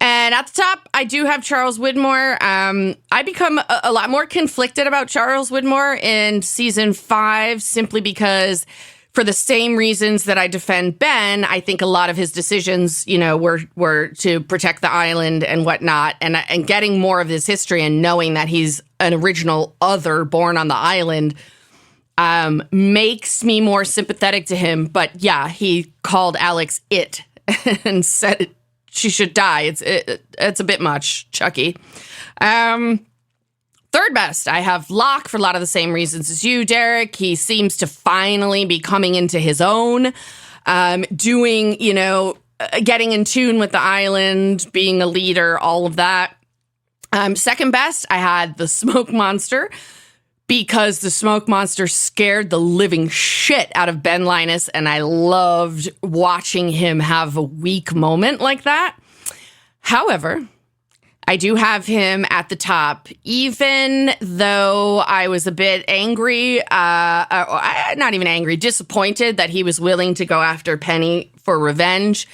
And at the top, I do have Charles Widmore. I become a lot more conflicted about Charles Widmore in season 5, simply because for the same reasons that I defend Ben, I think a lot of his decisions, were to protect the island and whatnot. And getting more of his history and knowing that he's an original other born on the island makes me more sympathetic to him. But yeah, he called Alex it and said she should die. It's a bit much, Chucky. Third best, I have Locke for a lot of the same reasons as you, Derek. He seems to finally be coming into his own, doing, getting in tune with the island, being a leader, all of that. Second best, I had the Smoke Monster, because the Smoke Monster scared the living shit out of Ben Linus, and I loved watching him have a weak moment like that. However, I do have him at the top, even though I was a bit angry, not even angry, disappointed that he was willing to go after Penny for revenge.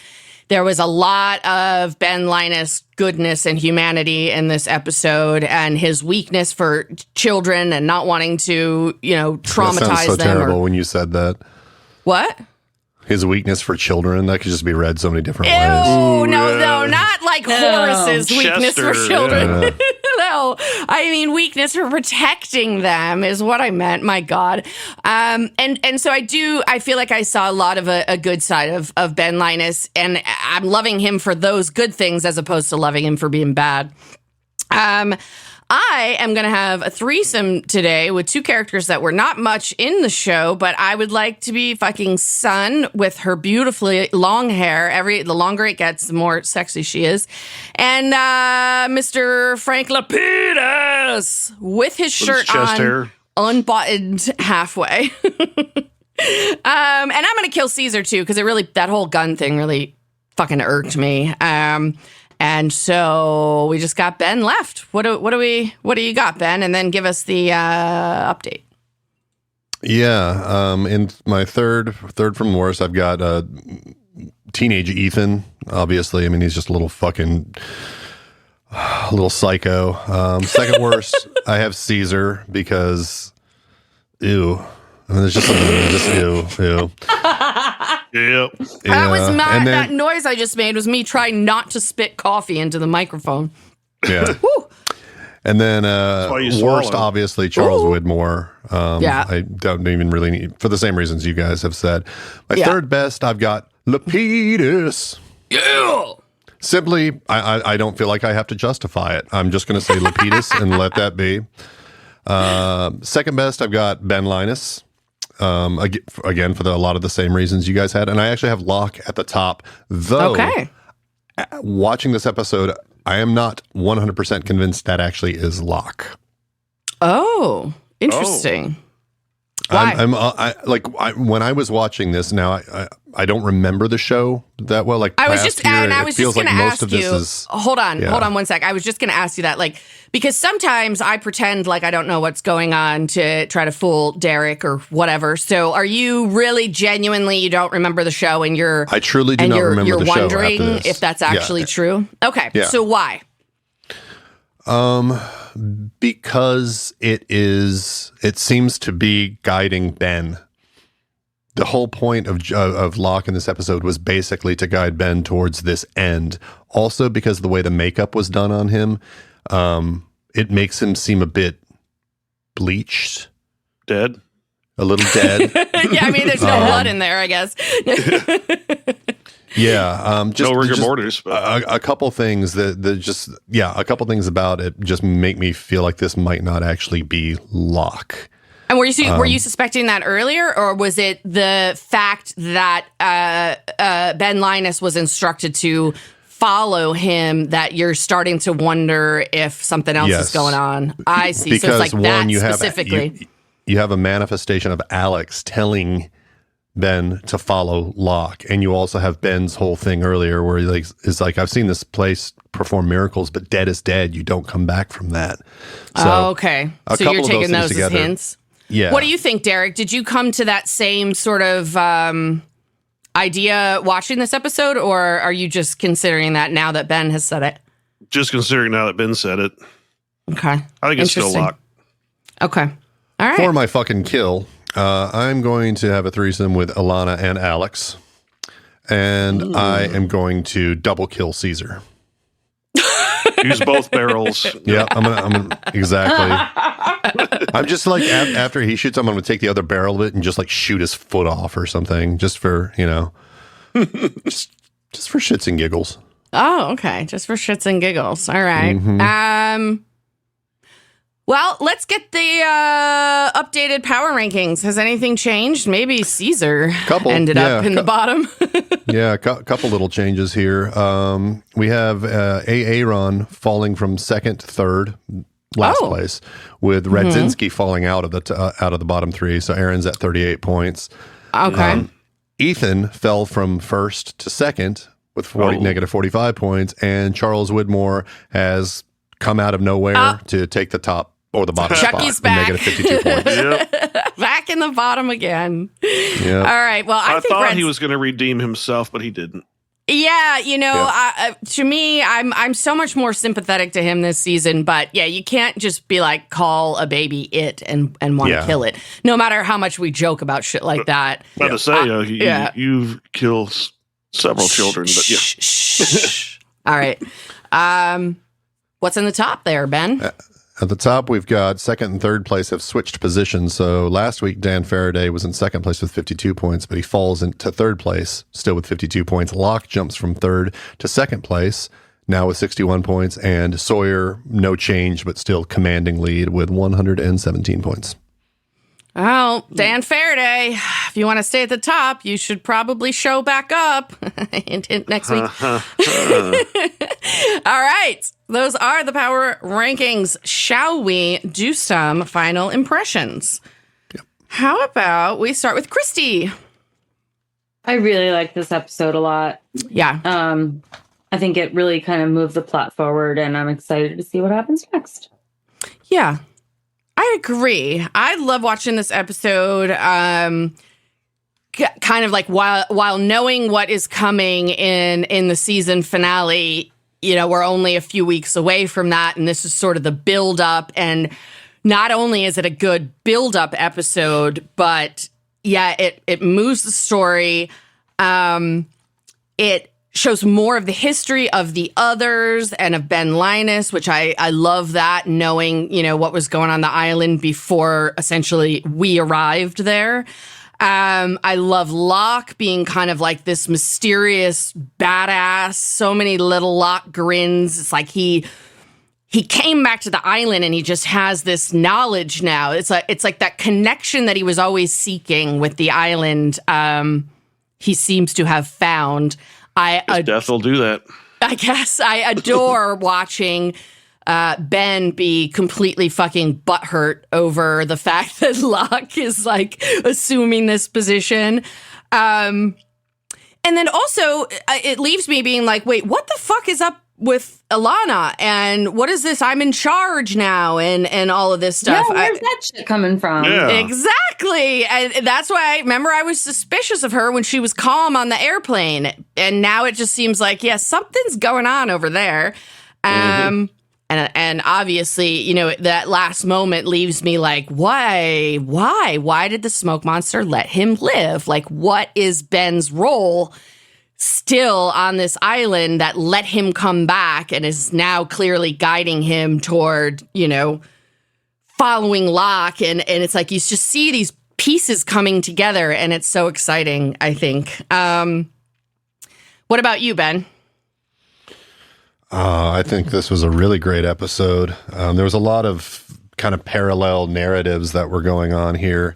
There was a lot of Ben Linus goodness and humanity in this episode, and his weakness for children and not wanting to, traumatize them. That sounds so terrible when you said that. What? His weakness for children, that could just be read so many different ways. No, not like Horace's weakness for children. Yeah. No, I mean weakness for protecting them is what I meant. My God. And so I feel like I saw a lot of a good side of Ben Linus, and I'm loving him for those good things as opposed to loving him for being bad. I am going to have a threesome today with two characters that were not much in the show, but I would like to be fucking Sun with her beautifully long hair. The longer it gets, the more sexy she is. And Mr. Frank Lapidus with his shirt on, hair. Unbuttoned halfway. And I'm going to kill Caesar too, because that whole gun thing really fucking irked me. And so we just got Ben left. What do you got, Ben? And then give us the update. Yeah. In my third from worst, I've got teenage Ethan. Obviously, I mean he's just a little psycho. Second worst, I have Caesar because ew. I mean, there's just ew. Yep. That was that noise I just made was me trying not to spit coffee into the microphone. Yeah. And then worst, obviously, Charles Widmore. I don't even really need, for the same reasons you guys have said. My third best, I've got Lapidus. Yeah. Simply, I don't feel like I have to justify it. I'm just going to say Lapidus and let that be. Second best, I've got Ben Linus. Again, for a lot of the same reasons you guys had. And I actually have Locke at the top. Though, watching this episode, I am not 100% convinced that actually is Locke. Oh, interesting. Why? When I was watching this, now I don't remember the show that well. Like I was just going to ask you. Hold on 1 sec. I was just going to ask you that, because sometimes I pretend like I don't know what's going on to try to fool Derek or whatever. So, are you really genuinely you don't remember the show, and I truly do not remember the show. You're wondering if that's actually true. Okay, so why? Because it seems to be guiding Ben. The whole point of Locke in this episode was basically to guide Ben towards this end. Also, because the way the makeup was done on him, it makes him seem a bit bleached. Dead? A little dead. Yeah, I mean, there's no blood in there, I guess. Yeah, no rigor mortis. A couple things a couple things about it just make me feel like this might not actually be Locke. And were you suspecting that earlier, or was it the fact that Ben Linus was instructed to follow him that you're starting to wonder if something else is going on? I see. Because so it's like one, that specifically. You have a manifestation of Alex telling Ben to follow Locke. And you also have Ben's whole thing earlier where he is like, I've seen this place perform miracles, but dead is dead. You don't come back from that. So, okay. So you're taking those as hints? Yeah. What do you think, Derek? Did you come to that same sort of idea watching this episode, or are you just considering that now that Ben has said it? Just considering now that Ben said it. Okay. I think it's still Locke. Okay. All right. For my fucking kill, I'm going to have a threesome with Alana and Alex, and I am going to double kill Caesar. Use both barrels. Yeah, I'm gonna exactly. I'm just like after he shoots, I'm gonna take the other barrel of it and just like shoot his foot off or something, just for just for shits and giggles. Oh, okay, just for shits and giggles. All right. Mm-hmm. Well, let's get the updated power rankings. Has anything changed? Maybe Caesar ended up in the bottom. Yeah, a couple little changes here. We have Aaron falling from second to third, last place, with Radzinski falling out of the bottom three. So Aaron's at 38 points. Okay. Ethan fell from first to second with negative 45 points, and Charles Widmore has come out of nowhere to take the top or the bottom Chucky's spot. back. Negative 52 points. Yep. Back in the bottom again. Yep. All right. Well, I think thought he was going to redeem himself, but he didn't. Yeah, to me, I'm so much more sympathetic to him this season. But yeah, you can't just be like call a baby it and want to kill it. No matter how much we joke about shit like that. About to say, you've killed several children, but yeah. All right. What's in the top there, Ben? At the top, we've got second and third place have switched positions. So last week, Dan Faraday was in second place with 52 points, but he falls into third place, still with 52 points. Locke jumps from third to second place, now with 61 points. And Sawyer, no change, but still commanding lead with 117 points. Well, Dan Faraday, if you want to stay at the top, you should probably show back up next week. All right. Those are the power rankings. Shall we do some final impressions? Yep. How about we start with Christy? I really like this episode a lot. Yeah. I think it really kind of moved the plot forward, and I'm excited to see what happens next. Yeah. I agree. I love watching this episode. Kind of like while knowing what is coming in the season finale, we're only a few weeks away from that, and this is sort of the build up. And not only is it a good build up episode, but yeah, it moves the story. It shows more of the history of the others and of Ben Linus, which I love that, knowing, what was going on the island before essentially we arrived there. I love Locke being kind of like this mysterious badass, so many little Locke grins. It's like he came back to the island and he just has this knowledge now. It's like that connection that he was always seeking with the island. He seems to have found. Death will do that. I guess I adore watching Ben be completely fucking butthurt over the fact that Locke is like assuming this position. And then also it leaves me being like, wait, what the fuck is up with Alana? And what is this? I'm in charge now and all of this stuff. Yeah, where's that shit coming from? Yeah. Exactly. And that's why I remember I was suspicious of her when she was calm on the airplane. And now it just seems like, something's going on over there. And obviously, that last moment leaves me like, why? Why did the smoke monster let him live? Like, what is Ben's role still on this island that let him come back and is now clearly guiding him toward, following Locke? And it's like you just see these pieces coming together, and it's so exciting, I think. What about you, Ben? I think this was a really great episode. There was a lot of kind of parallel narratives that were going on here.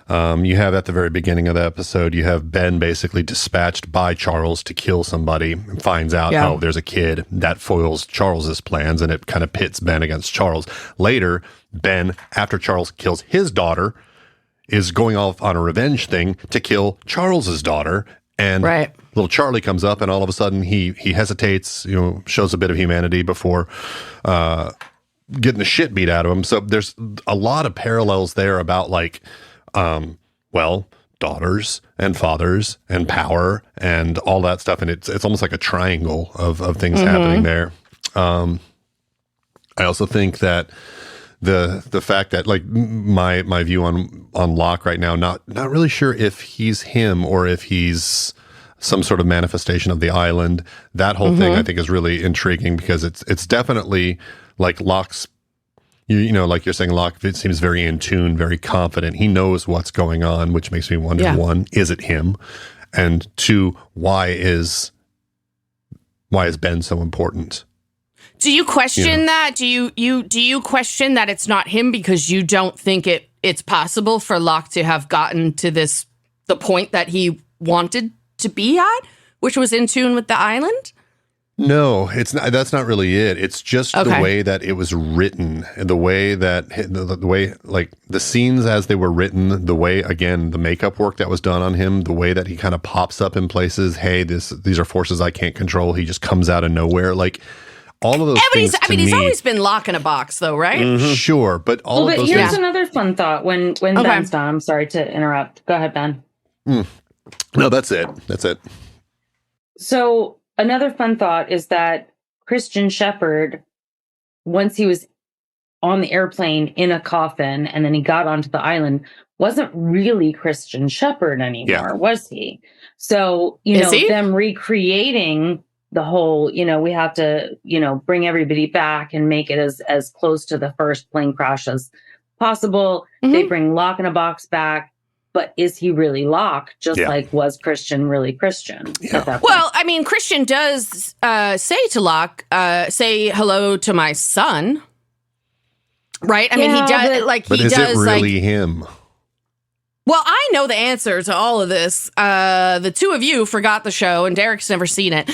You have at the very beginning of the episode, you have Ben basically dispatched by Charles to kill somebody and finds out, there's a kid that foils Charles's plans, and it kind of pits Ben against Charles. Later, Ben, after Charles kills his daughter, is going off on a revenge thing to kill Charles's daughter. And little Charlie comes up, and all of a sudden he hesitates, shows a bit of humanity before getting the shit beat out of him. So there's a lot of parallels there about daughters and fathers and power and all that stuff. And it's almost like a triangle of things happening there. I also think that the fact that my view on Locke right now, not really sure if he's him or if he's some sort of manifestation of the island. That whole thing I think is really intriguing because it's definitely like Locke's, like you're saying, Locke, it seems very in tune, very confident. He knows what's going on, which makes me wonder, one, is it him? And two, why is Ben so important? Do you question that? Do you question that it's not him because you don't think it's possible for Locke to have gotten to the point that he wanted to be at, which was in tune with the island? No, it's not. That's not really it. It's just the way that it was written, and the way that the way the scenes as they were written, the way again the makeup work that was done on him, the way that he kind of pops up in places. Hey, these are forces I can't control. He just comes out of nowhere, all of those things. He's always been Locke in a box, though, right? Mm-hmm. Sure, but all of those. Here's another fun thought. When Ben's done, I'm sorry to interrupt. Go ahead, Ben. No, that's it. That's it. So another fun thought is that Christian Shepherd, once he was on the airplane in a coffin and then he got onto the island, wasn't really Christian Shepherd anymore, was he? So, them recreating the whole, we have to, bring everybody back and make it as close to the first plane crash as possible. They bring Locke in a box back. But is he really Locke? Was Christian really Christian? Yeah. Well, I mean, Christian does say to Locke, say hello to my son. Right? I mean, he does But is it really him? Well, I know the answer to all of this. The two of you forgot the show, and Derek's never seen it.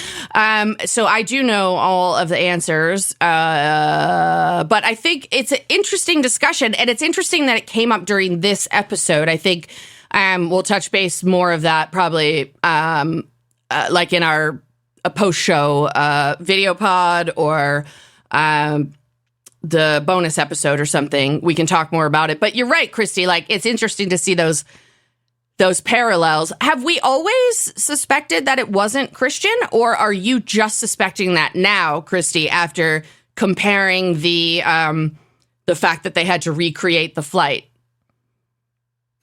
So I do know all of the answers. But I think it's an interesting discussion, and it's interesting that it came up during this episode. I think we'll touch base more of that probably in our post-show video pod or the bonus episode or something. We can talk more about it. But you're right, Christy. It's interesting to see those parallels. Have we always suspected that it wasn't Christian, or are you just suspecting that now, Christy, after comparing the fact that they had to recreate the flight?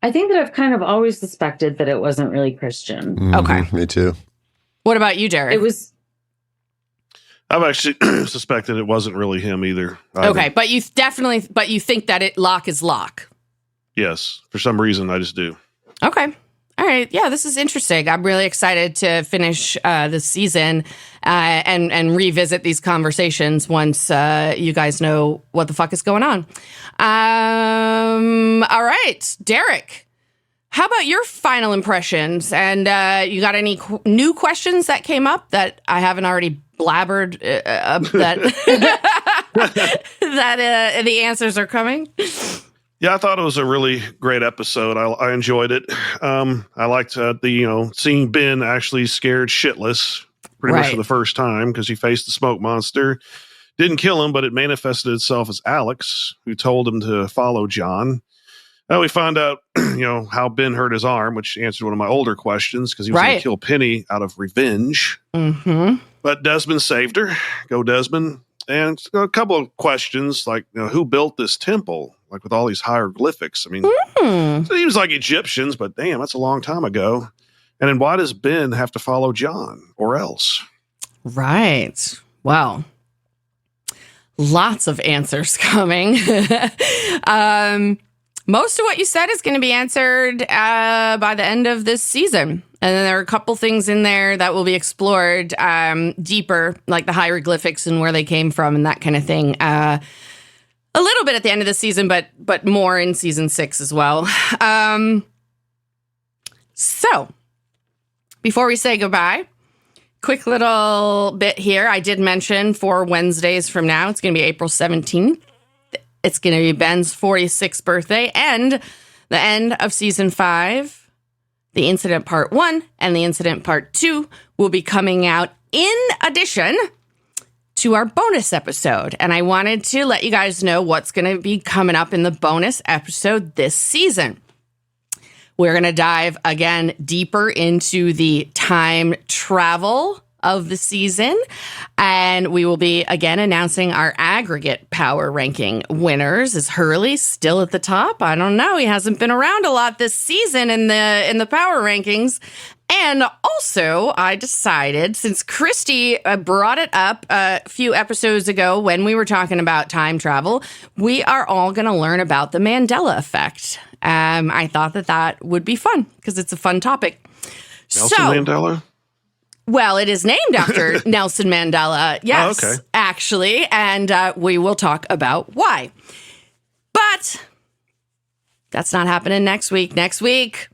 I think that I've kind of always suspected that it wasn't really Christian. Mm-hmm, okay. Me too. What about you, Derek? I've actually suspected it wasn't really him either. Okay, but you think that Locke is Locke. Yes, for some reason I just do. Okay. All right. Yeah, this is interesting. I'm really excited to finish this season and revisit these conversations once you guys know what the fuck is going on. All right, Derek, how about your final impressions? And you got any new questions that came up that I haven't already blabbered that the answers are coming? Yeah, I thought it was a really great episode. I enjoyed it. I liked seeing Ben actually scared shitless pretty much for the first time because he faced the smoke monster. Didn't kill him, but it manifested itself as Alex, who told him to follow John. We find out, how Ben hurt his arm, which answered one of my older questions because he was going to kill Penny out of revenge. Mm-hmm. But Desmond saved her. Go Desmond. And a couple of questions like, who built this temple? With all these hieroglyphics. I mean, it seems like Egyptians, but damn, that's a long time ago. And then why does Ben have to follow John or else? Right. Well, lots of answers coming. Most of what you said is going to be answered by the end of this season. And then there are a couple things in there that will be explored deeper, like the hieroglyphics and where they came from and that kind of thing. A little bit at the end of the season, but more in season 6 as well. So, before we say goodbye, quick little bit here. I did mention 4 Wednesdays from now, it's going to be April 17th. It's going to be Ben's 46th birthday and The end of season 5, the incident part 1 and the incident part 2 will be coming out in addition to our bonus episode. And I wanted to let you guys know what's going to be coming up in the bonus episode this season. We're going to dive again deeper into the time travel of the season. And we will be again announcing our aggregate power ranking winners. Is Hurley still at the top? I don't know. He hasn't been around a lot this season in the power rankings. And also, I decided, since Christy brought it up a few episodes ago when we were talking about time travel, we are all going to learn about the Mandela effect. I thought that would be fun because it's a fun topic. Nelson Mandela? Well, it is named after Nelson Mandela. Yes, okay. Actually. And we will talk about why. But that's not happening next week. Next week,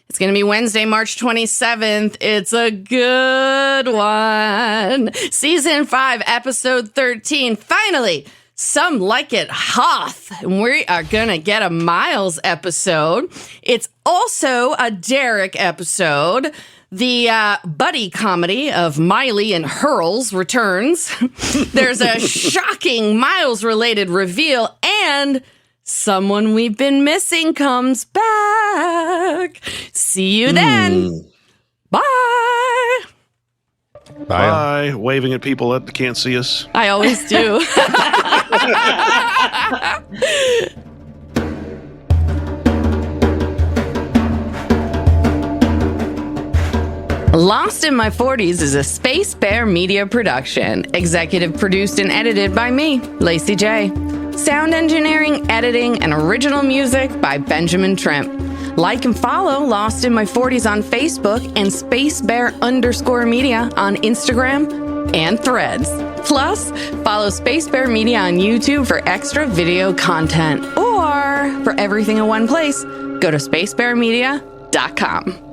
it's going to be Wednesday, March 27th. It's a good one. Season 5, episode 13. Finally, Some Like It Hoth. We are going to get a Miles episode. It's also a Derek episode. The buddy comedy of Miley and Hurls returns. There's a shocking Miles-related reveal, and someone we've been missing comes back. See you then. Bye. Bye. Waving at people that can't see us. I always do. Lost in My 40s is a Space Bear Media production. Executive produced and edited by me, Lacey J. Sound engineering, editing, and original music by Benjamin Trimp. Like and follow Lost in My 40s on Facebook and SpaceBear_media on Instagram and Threads. Plus, follow Space Bear Media on YouTube for extra video content. Or for everything in one place, go to spacebearmedia.com.